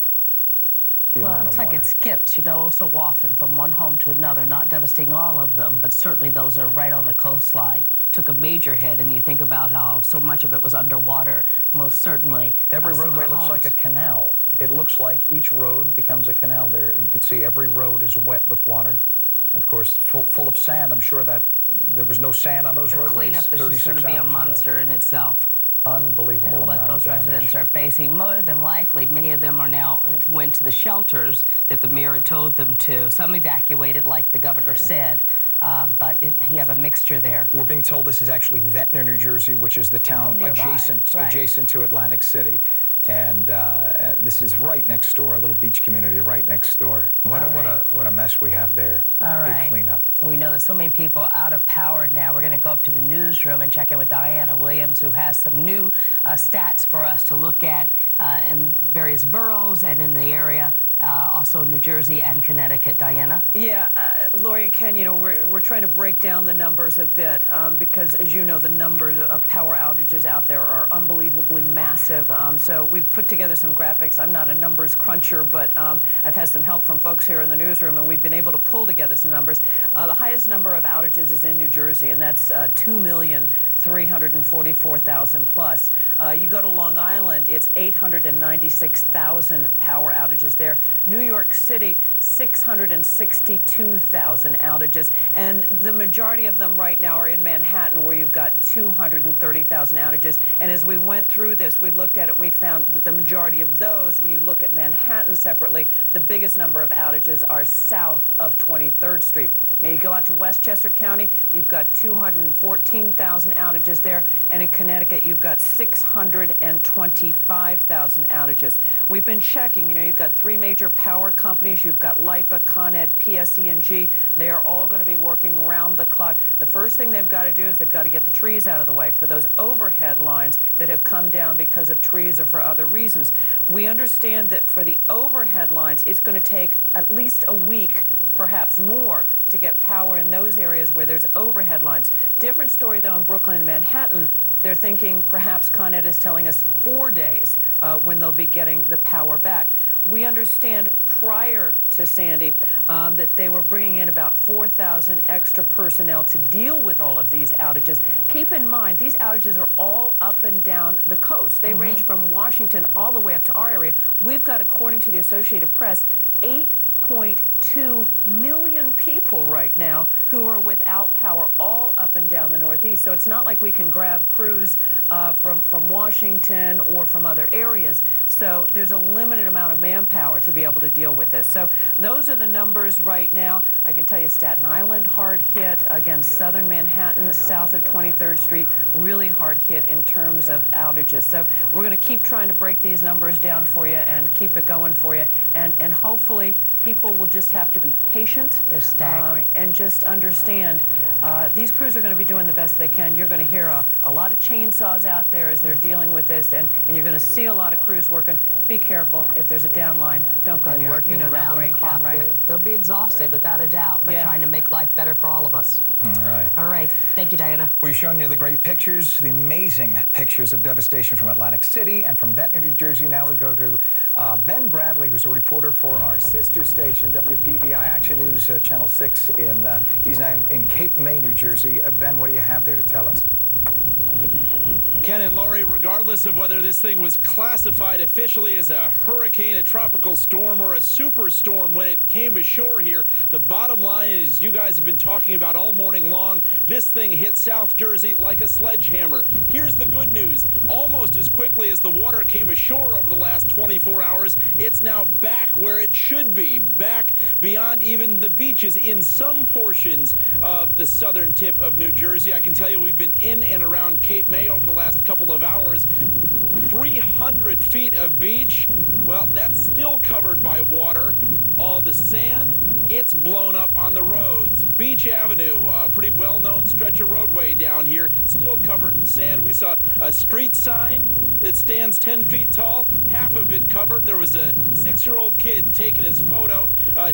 Well, it looks like it skips, you know, so often from one home to another, not devastating all of them, but certainly those are right on the coastline. Took a major hit, and you think about how so much of it was underwater, most certainly. Every roadway looks like a canal. It looks like each road becomes a canal there. You can see every road is wet with water. Of course, full of sand. I'm sure that there was no sand on those roadways 36 hours ago. The cleanup is just going to be a monster in itself. Unbelievable and what those residents are facing. More than likely, many of them are now went to the shelters that the mayor had told them to. Some evacuated, like the governor said, but you have a mixture there. We're being told this is actually Ventnor, New Jersey, which is the town adjacent to Atlantic City. And this is right next door, a little beach community right next door. What a mess we have there. All right. Big cleanup. We know there's so many people out of power now. We're going to go up to the newsroom and check in with Diana Williams, who has some new stats for us to look at in various boroughs and in the area. Also New Jersey and Connecticut. Diana? Yeah, Lori and Ken, you know, we're trying to break down the numbers a bit because, as you know, the numbers of power outages out there are unbelievably massive. So we've put together some graphics. I'm not a numbers cruncher, but I've had some help from folks here in the newsroom, and we've been able to pull together some numbers. The highest number of outages is in New Jersey, and that's 2,344,000 plus. You go to Long Island, it's 896,000 power outages there. New York City, 662,000 outages, and the majority of them right now are in Manhattan, where you've got 230,000 outages. And as we went through this, we looked at it and we found that the majority of those, when you look at Manhattan separately, the biggest number of outages are south of 23rd Street. Now, you go out to Westchester County, you've got 214,000 outages there, and in Connecticut, you've got 625,000 outages. We've been checking, you know, you've got three major power companies. You've got LIPA, Con Ed, PSE&G. They are all going to be working around the clock. The first thing they've got to do is they've got to get the trees out of the way for those overhead lines that have come down because of trees or for other reasons. We understand that for the overhead lines, it's going to take at least a week, perhaps more, to get power in those areas where there's overhead lines. Different story, though, in Brooklyn and Manhattan. They're thinking perhaps Con Ed is telling us 4 days when they'll be getting the power back. We understand prior to Sandy that they were bringing in about 4,000 extra personnel to deal with all of these outages. Keep in mind, these outages are all up and down the coast. They range from Washington all the way up to our area. We've got, according to the Associated Press, 8.2 million people right now who are without power all up and down the Northeast. So it's not like we can grab crews from Washington or from other areas. So there's a limited amount of manpower to be able to deal with this. So those are the numbers right now. I can tell you Staten Island hard hit. Again, southern Manhattan, south of 23rd Street, really hard hit in terms of outages. So we're going to keep trying to break these numbers down for you and keep it going for you. And hopefully people will just have to be patient. They're staggering. And just understand these crews are going to be doing the best they can. You're going to hear a lot of chainsaws out there as they're dealing with this, and you're going to see a lot of crews working. Be careful. If there's a downline, don't go near it. You know that, Lori and Ken, right? They'll be exhausted, without a doubt, but trying to make life better for all of us. All right. All right. Thank you, Diana. We've shown you the great pictures, the amazing pictures of devastation from Atlantic City and from Ventnor, New Jersey. Now we go to Ben Bradley, who's a reporter for our sister station, WPVI Action News, Channel 6. He's now in Cape May, New Jersey. Ben, what do you have there to tell us? Ken and Lori, regardless of whether this thing was classified officially as a hurricane, a tropical storm, or a superstorm when it came ashore here, the bottom line is you guys have been talking about all morning long. This thing hit South Jersey like a sledgehammer. Here's the good news. Almost as quickly as the water came ashore over the last 24 hours, it's now back where it should be, back beyond even the beaches in some portions of the southern tip of New Jersey. I can tell you we've been in and around Cape May over the last couple of hours. 300 feet of beach, well, that's still covered by water. All the sand, it's blown up on the roads. Beach Avenue, a pretty well-known stretch of roadway down here, still covered in sand. We saw a street sign that stands 10 feet tall, half of it covered. There was a 6-year-old kid taking his photo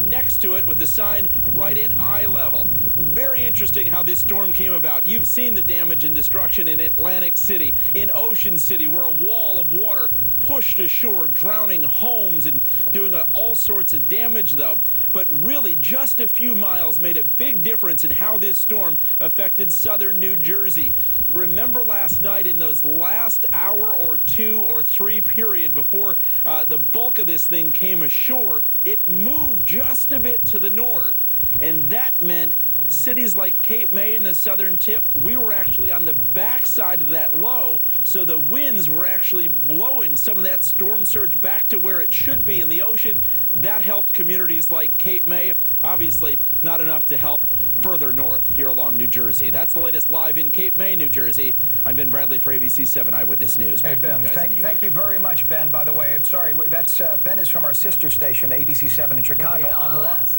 next to it with the sign right at eye level. Very interesting how this storm came about. You've seen the damage and destruction in Atlantic City, in Ocean City, where a wall of water pushed ashore, drowning homes and doing all sorts of damage, though. But really, just a few miles made a big difference in how this storm affected southern New Jersey. Remember last night, in those last hour or 2 or 3 period before the bulk of this thing came ashore, it moved just a bit to the north, and that meant cities like Cape May in the southern tip, we were actually on the backside of that low, so the winds were actually blowing some of that storm surge back to where it should be in the ocean. That helped communities like Cape May. Obviously, not enough to help further north here along New Jersey. That's the latest live in Cape May, New Jersey. I'm Ben Bradley for ABC7 Eyewitness News. Hey, Ben, thank you very much, Ben, by the way. I'm sorry, that's Ben is from our sister station, ABC7 in Chicago,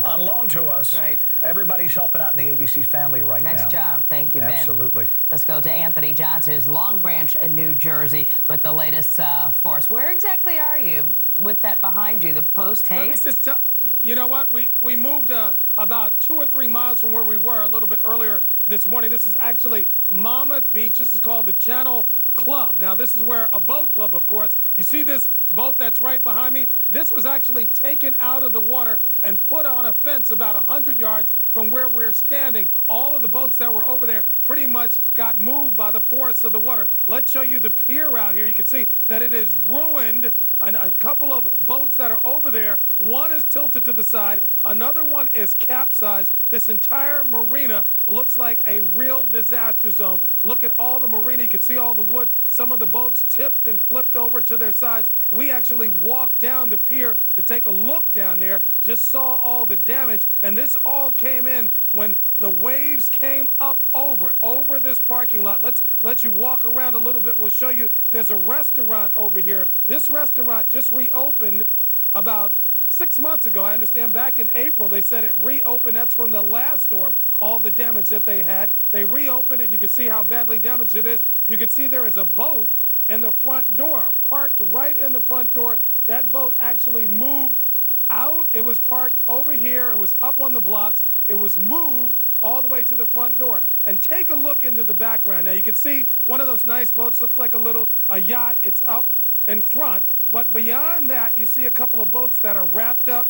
on loan to us. Right. Everybody's helping out in the ABC family right now. Nice job. Thank you, Ben. Absolutely. Let's go to Anthony Johnson, who's Long Branch, New Jersey, with the latest for us. Where exactly are you with that behind you, the post haste? Let me just tell you know what? We moved about 2 or 3 miles from where we were a little bit earlier this morning. This is actually Monmouth Beach. This is called the Channel Club. Now, this is where a boat club, of course. You see this boat that's right behind me? This was actually taken out of the water and put on a fence about 100 yards from where we're standing. All of the boats that were over there pretty much got moved by the force of the water. Let's show you the pier out here. You can see that it is ruined. And a couple of boats that are over there, one is tilted to the side, another one is capsized. This entire marina looks like a real disaster zone. Look at all the marina. You can see all the wood. Some of the boats tipped and flipped over to their sides. We actually walked down the pier to take a look down there, just saw all the damage, and this all came in when the waves came up over this parking lot. Let's let you walk around a little bit. We'll show you. There's a restaurant over here. This restaurant just reopened about 6 months ago. I understand back in April they said it reopened. That's from the last storm, all the damage that they had. They reopened it. You can see how badly damaged it is. You can see there is a boat in the front door, parked right in the front door. That boat actually moved out. It was parked over here. It was up on the blocks. It was moved all the way to the front door. And take a look into the background. Now, you can see one of those nice boats, looks like a yacht. It's up in front. But beyond that, you see a couple of boats that are wrapped up.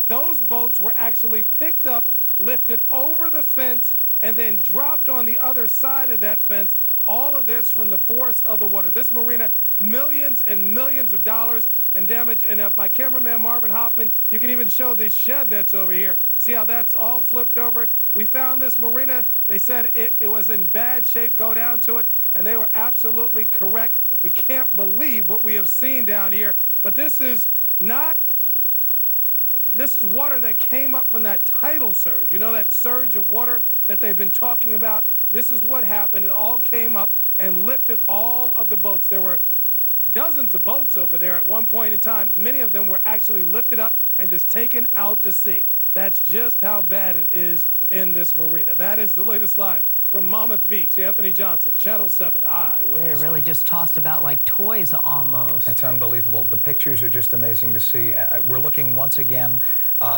Those boats were actually picked up, lifted over the fence, and then dropped on the other side of that fence. All of this from the force of the water. This marina, millions and millions of dollars in damage. And if my cameraman, Marvin Hoffman, you can even show this shed that's over here. See how that's all flipped over? We found this marina. They said it was in bad shape. Go down to it. And they were absolutely correct. We can't believe what we have seen down here. But this is water that came up from that tidal surge. You know, that surge of water that they've been talking about? This is what happened. It all came up and lifted all of the boats. There were dozens of boats over there at one point in time. Many of them were actually lifted up and just taken out to sea. That's just how bad it is in this marina. That is the latest live from Monmouth Beach. Anthony Johnson, Channel 7 Eyewitness. They're really just tossed about like toys almost. It's unbelievable. The pictures are just amazing to see. We're looking once again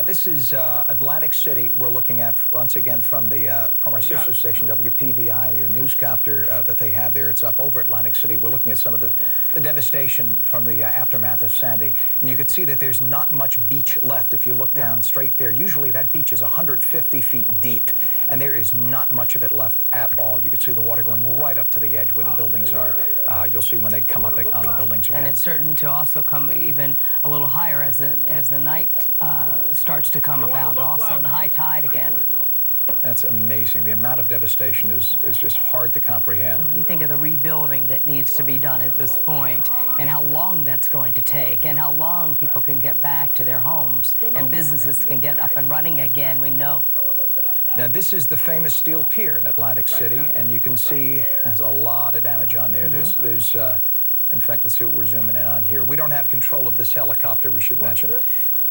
This is Atlantic City. We're looking at once again from our sister station WPVI, the newscopter that they have there. It's up over Atlantic City. We're looking at some of the devastation from the aftermath of Sandy, and you could see that there's not much beach left. If you look down straight there, usually that beach is 150 feet deep, and there is not much of it left at all. You can see the water going right up to the edge where the buildings are. You'll see when they come up on the buildings again. And it's certain to also come even a little higher as the night starts to come about also, and high tide again. That's amazing. The amount of devastation is just hard to comprehend. You think of the rebuilding that needs to be done at this point, and how long that's going to take, and how long people can get back to their homes, and businesses can get up and running again. We know. Now, this is the famous steel pier in Atlantic City, and you can see there's a lot of damage on there. In fact, let's see what we're zooming in on here. We don't have control of this helicopter, we should mention.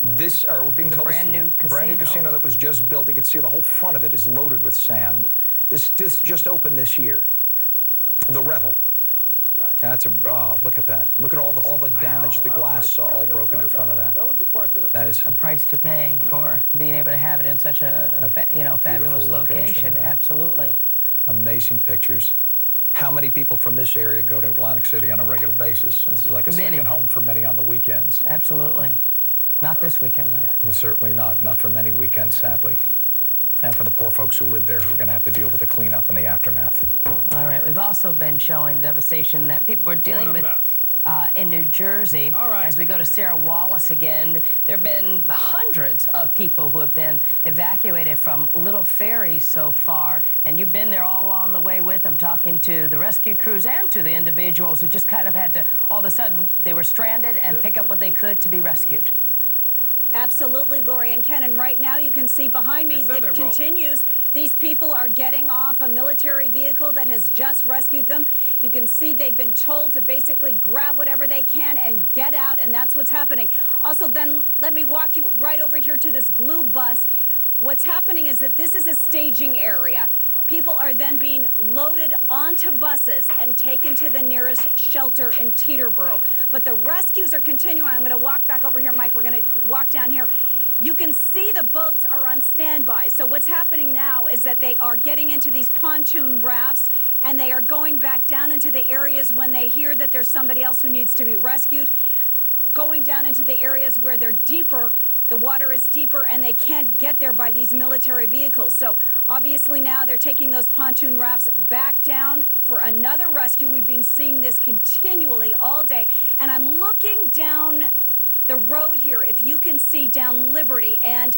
We're being told this is a brand new casino that was just built. You can see the whole front of it is loaded with sand. This just opened this year. The Revel. That's look at that. Look at all the damage, the glass all broken in front of that. That is a price to pay for being able to have it in such a fabulous location. Right? Absolutely. Amazing pictures. How many people from this area go to Atlantic City on a regular basis? This is like a second home for many on the weekends. Absolutely. Not this weekend, though. And certainly not. Not for many weekends, sadly. And for the poor folks who live there who are going to have to deal with the cleanup and the aftermath. All right. We've also been showing the devastation that people are dealing with in New Jersey. As we go to Sarah Wallace again, there have been hundreds of people who have been evacuated from Little Ferry so far, and you've been there all along the way with them, talking to the rescue crews and to the individuals who just kind of had to, all of a sudden, they were stranded and pick up what they could to be rescued. Absolutely, Lori and Ken, and right now you can see behind me that continues. These people are getting off a military vehicle that has just rescued them. You can see they've been told to basically grab whatever they can and get out, and that's what's happening. Also, then let me walk you right over here to this blue bus. What's happening is that this is a staging area. People are then being loaded onto buses and taken to the nearest shelter in Teterboro. But the rescues are continuing. I'm going to walk back over here, Mike. We're going to walk down here. You can see the boats are on standby. So what's happening now is that they are getting into these pontoon rafts, and they are going back down into the areas when they hear that there's somebody else who needs to be rescued, going down into the areas where they're deeper. The water is deeper, and they can't get there by these military vehicles. So obviously now they're taking those pontoon rafts back down for another rescue. We've been seeing this continually all day. And I'm looking down the road here, if you can see down Liberty, and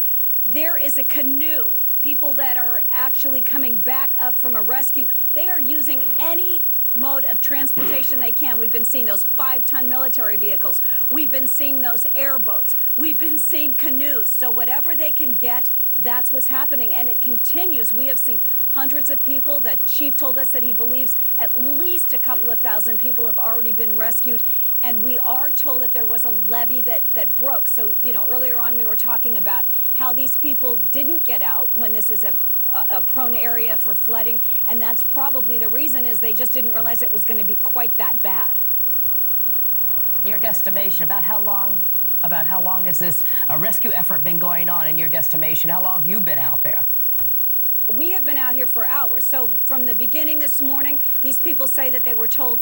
there is a canoe. People that are actually coming back up from a rescue, they are using any mode of transportation they can. We've been seeing those 5-ton military vehicles. We've been seeing those airboats. We've been seeing canoes. So whatever they can get, that's what's happening. And it continues. We have seen hundreds of people. The chief told us that he believes at least a couple of thousand people have already been rescued. And we are told that there was a levee that broke. So, you know, earlier on we were talking about how these people didn't get out when this is a prone area for flooding, and that's probably the reason, is they just didn't realize it was going to be quite that bad. Your guesstimation, about how long has this rescue effort been going on in your guesstimation? How long have you been out there? We have been out here for hours. So from the beginning this morning, these people say that they were told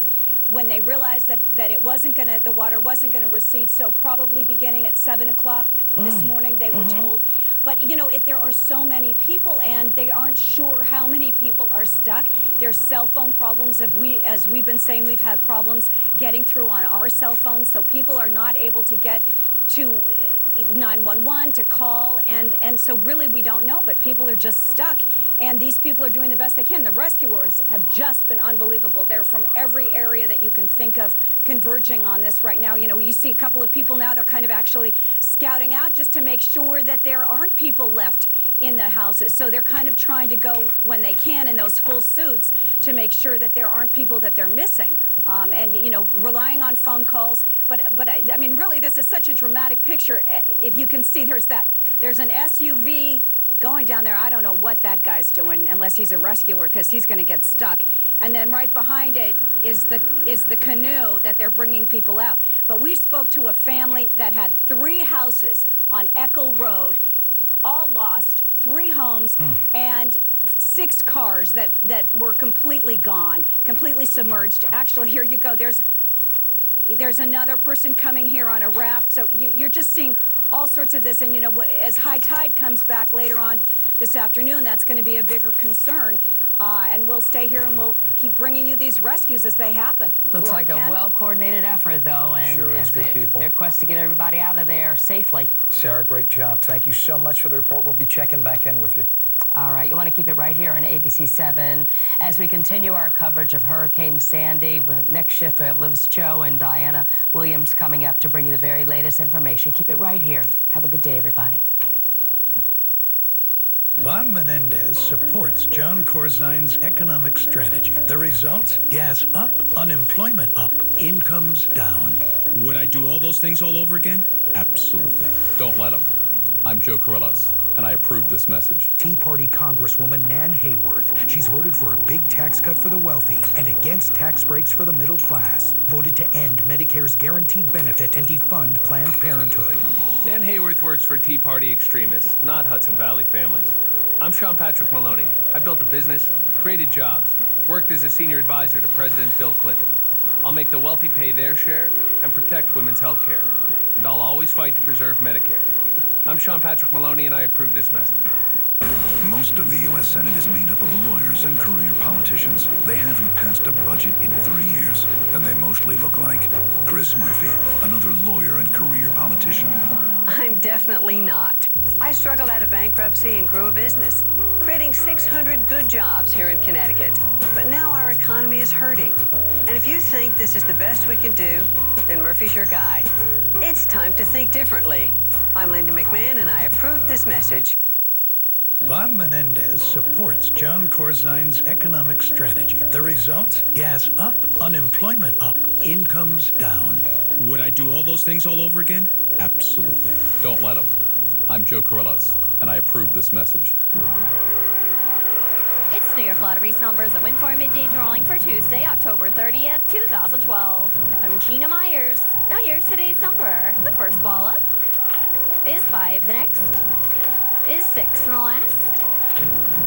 when they realized that it wasn't going to, the water wasn't going to recede. So probably beginning at 7 o'clock this morning, they were told. But, you know, there are so many people, and they aren't sure how many people are stuck. There's cell phone problems. As we've been saying, we've had problems getting through on our cell phones. So people are not able to get to 911 to call, and so really we don't know, but people are just stuck, and these people are doing the best they can. The rescuers have just been unbelievable. They're from every area that you can think of converging on this right now. You know, you see a couple of people now, they're kind of actually scouting out just to make sure that there aren't people left in the houses. So they're kind of trying to go when they can in those full suits to make sure that there aren't people that they're missing. And, you know, relying on phone calls. But I mean, really, this is such a dramatic picture. If you can see, there's an SUV going down there. I don't know what that guy's doing unless he's a rescuer, because he's going to get stuck. And then right behind it is the canoe that they're bringing people out. But we spoke to a family that had 3 houses on Echo Road, all lost, 3 homes, and 6 cars that were completely gone, completely submerged. Actually, here you go. There's another person coming here on a raft. So you're just seeing all sorts of this. And, you know, as high tide comes back later on this afternoon, that's going to be a bigger concern. And we'll stay here and we'll keep bringing you these rescues as they happen. Looks like a well-coordinated effort, though, and sure is, good people. Their quest to get everybody out of there safely. Sarah, great job. Thank you so much for the report. We'll be checking back in with you. All right, you want to keep it right here on ABC7 as we continue our coverage of Hurricane Sandy. Next shift, we have Liz Cho and Diana Williams coming up to bring you the very latest information. Keep it right here. Have a good day, everybody. Bob Menendez supports John Corzine's economic strategy. The results? Gas up, unemployment up, incomes down. Would I do all those things all over again? Absolutely. Don't let them. I'm Joe Carrillos, and I approve this message. Tea Party Congresswoman Nan Hayworth. She's voted for a big tax cut for the wealthy and against tax breaks for the middle class. Voted to end Medicare's guaranteed benefit and defund Planned Parenthood. Nan Hayworth works for Tea Party extremists, not Hudson Valley families. I'm Sean Patrick Maloney. I built a business, created jobs, worked as a senior advisor to President Bill Clinton. I'll make the wealthy pay their share and protect women's health care. And I'll always fight to preserve Medicare. I'm Sean Patrick Maloney, and I approve this message. Most of the U.S. Senate is made up of lawyers and career politicians. They haven't passed a budget in 3 years, and they mostly look like Chris Murphy, another lawyer and career politician. I'm definitely not. I struggled out of bankruptcy and grew a business, creating 600 good jobs here in Connecticut. But now our economy is hurting. And if you think this is the best we can do, then Murphy's your guy. It's time to think differently. I'm Linda McMahon, and I approve this message. Bob Menendez supports John Corzine's economic strategy. The results? Gas up, unemployment up, incomes down. Would I do all those things all over again? Absolutely. Don't let them. I'm Joe Carrillos, and I approve this message. It's New York Lottery's numbers that win for a midday drawing for Tuesday, October 30th, 2012. I'm Gina Myers. Now here's today's number. The first ball up is 5. The next is 6. And the last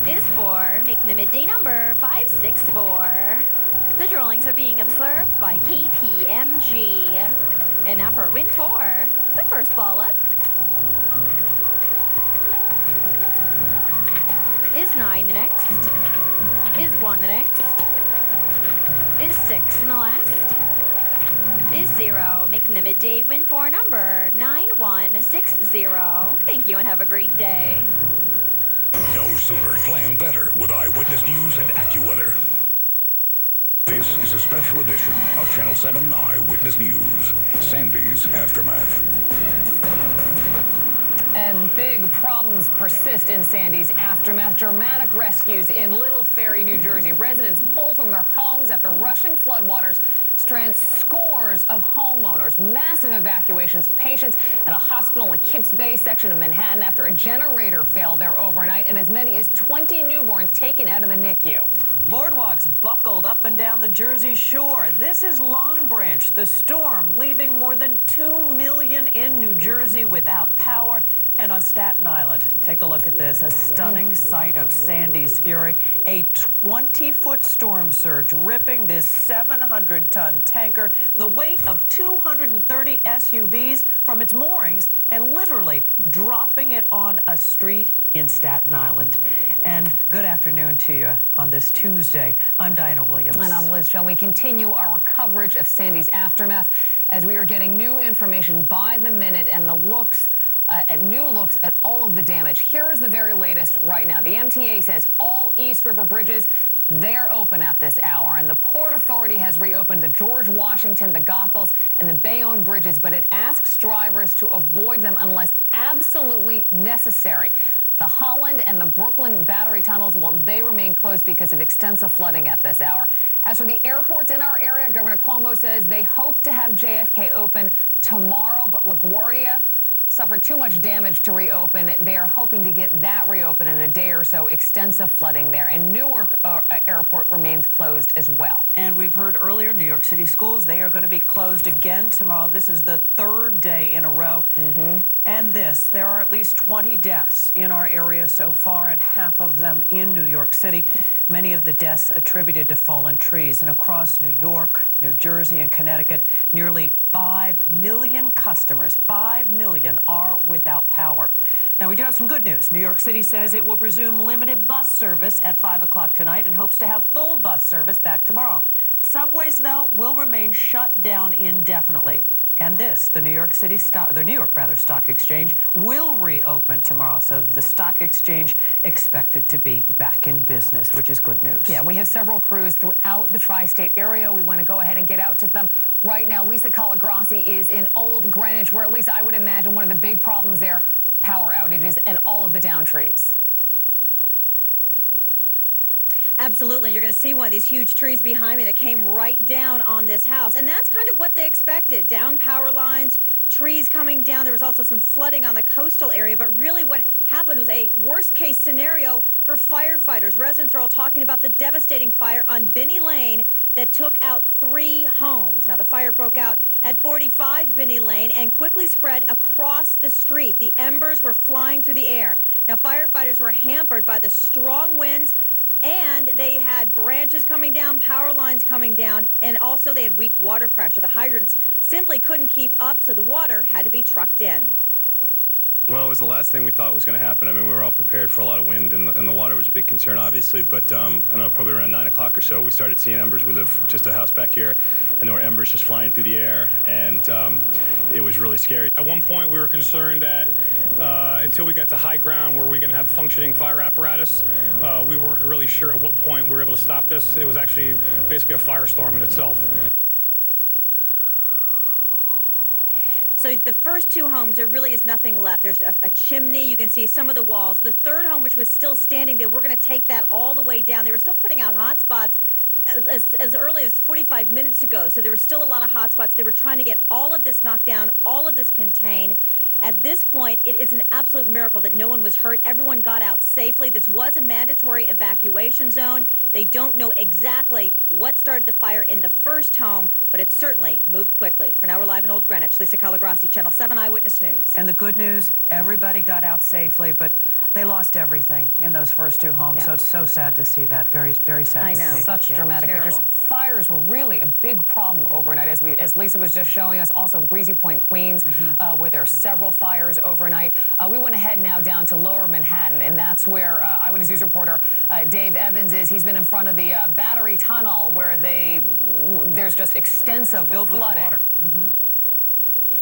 is 4. Making the midday number 564. The drawings are being observed by KPMG. And now for win 4. The first ball up is 9. The next is 1. The next is 6. And the last is 0. Making the midday win 4 number 9160. Thank you and have a great day. Know sooner, plan better with Eyewitness News and AccuWeather. This is a special edition of Channel 7 Eyewitness News, Sandy's Aftermath. And big problems persist in Sandy's aftermath. Dramatic rescues in Little Ferry, New Jersey. Residents pulled from their homes after rushing floodwaters strand scores of homeowners. Massive evacuations of patients at a hospital in Kips Bay section of Manhattan after a generator failed there overnight, and as many as 20 newborns taken out of the NICU. Boardwalks buckled up and down the Jersey Shore. This is Long Branch, the storm leaving more than 2 million in New Jersey without power. And on Staten Island, take a look at this, a stunning sight of Sandy's fury. A 20-foot storm surge ripping this 700-ton tanker, the weight of 230 SUVs from its moorings, and literally dropping it on a street in Staten Island. And good afternoon to you on this Tuesday. I'm Diana Williams. And I'm Liz Jones. We continue our coverage of Sandy's aftermath as we are getting new information by the minute and the new looks at all of the damage. Here is the very latest right now. The MTA says all East River bridges, they're open at this hour. And the Port Authority has reopened the George Washington, the Goethals, and the Bayonne bridges, but it asks drivers to avoid them unless absolutely necessary. The Holland and the Brooklyn Battery tunnels, well, they remain closed because of extensive flooding at this hour. As for the airports in our area, Governor Cuomo says they hope to have JFK open tomorrow, but LaGuardia suffered too much damage to reopen. They are hoping to get that reopened in a day or so. Extensive flooding there, and Newark Airport remains closed as well. And we've heard earlier, New York City schools, they are going to be closed again tomorrow. This is the third day in a row. And there are at least 20 deaths in our area so far, and half of them in New York City. Many of the deaths attributed to fallen trees. And across New York, New Jersey, and Connecticut, nearly 5 million customers, 5 million, are without power. Now, we do have some good news. New York City says it will resume limited bus service at 5 o'clock tonight and hopes to have full bus service back tomorrow. Subways, though, will remain shut down indefinitely. And the New York Stock Exchange will reopen tomorrow. So the stock exchange expected to be back in business, which is good news. Yeah, we have several crews throughout the tri-state area. We want to go ahead and get out to them right now. Lisa Calagrassi is in Old Greenwich, where, Lisa, I would imagine one of the big problems there, power outages and all of the downed trees. Absolutely. You're going to see one of these huge trees behind me that came right down on this house. And that's kind of what they expected. Down power lines, trees coming down. There was also some flooding on the coastal area. But really what happened was a worst-case scenario for firefighters. Residents are all talking about the devastating fire on Binney Lane that took out 3 homes. Now, the fire broke out at 45 Binney Lane and quickly spread across the street. The embers were flying through the air. Now, firefighters were hampered by the strong winds, and they had branches coming down, power lines coming down, and also they had weak water pressure. The hydrants simply couldn't keep up, so the water had to be trucked in. Well, it was the last thing we thought was going to happen. I mean, we were all prepared for a lot of wind, and the water was a big concern, obviously. But, I don't know, probably around 9 o'clock or so, we started seeing embers. We live just a house back here, and there were embers just flying through the air, and it was really scary. At one point, we were concerned that until we got to high ground where we can have functioning fire apparatus, we weren't really sure at what point we were able to stop this. It was actually basically a firestorm in itself. So the first 2 homes, there really is nothing left. There's a chimney. You can see some of the walls. The third home, which was still standing, they were going to take that all the way down. They were still putting out hot spots as early as 45 minutes ago. So there were still a lot of hot spots. They were trying to get all of this knocked down, all of this contained. At this point, it is an absolute miracle that no one was hurt. Everyone got out safely. This was a mandatory evacuation zone. They don't know exactly what started the fire in the first home, but it certainly moved quickly. For now, we're live in Old Greenwich. Lisa Calagrassi, Channel 7 Eyewitness News. And the good news, everybody got out safely, but they lost everything in those first 2 homes. Yeah. So it's so sad to see that. Very, very sad I know. to see. Such dramatic pictures. Fires were really a big problem overnight, as Lisa was just showing us. Also, Breezy Point, Queens, where there are several fires overnight. We went ahead now down to Lower Manhattan, and that's where Eyewitness News reporter Dave Evans is. He's been in front of the Battery Tunnel, where there's just extensive flooding. With water.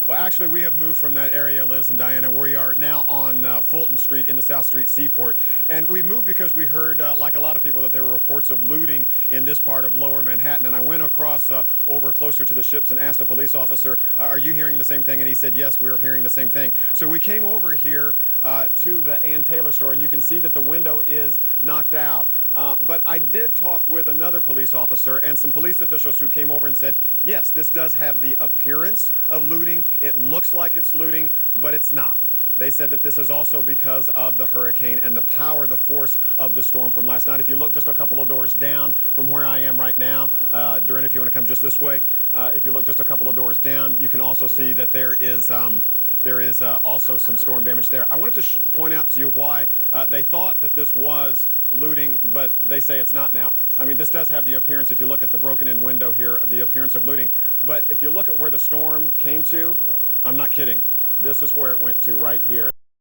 Well, actually, we have moved from that area, Liz and Diana. We are now on Fulton Street in the South Street Seaport. And we moved because we heard, like a lot of people, that there were reports of looting in this part of Lower Manhattan. And I went across over closer to the ships and asked a police officer, are you hearing the same thing? And he said, yes, we're hearing the same thing. So we came over here to the Ann Taylor store, and you can see that the window is knocked out. But I did talk with another police officer and some police officials who came over and said, yes, this does have the appearance of looting. It looks like it's looting, but it's not. They said that this is also because of the hurricane and the power, the force of the storm from last night. If you look just a couple of doors down from where I am right now, Durin, if you want to come just this way, if you look just a couple of doors down, you can also see that there is also some storm damage there. I wanted to point out to you why they thought that this was looting, but they say it's not now. I mean, this does have the appearance, if you look at the broken-in window here, the appearance of looting. But if you look at where the storm came to, I'm not kidding. This is where it went to right here.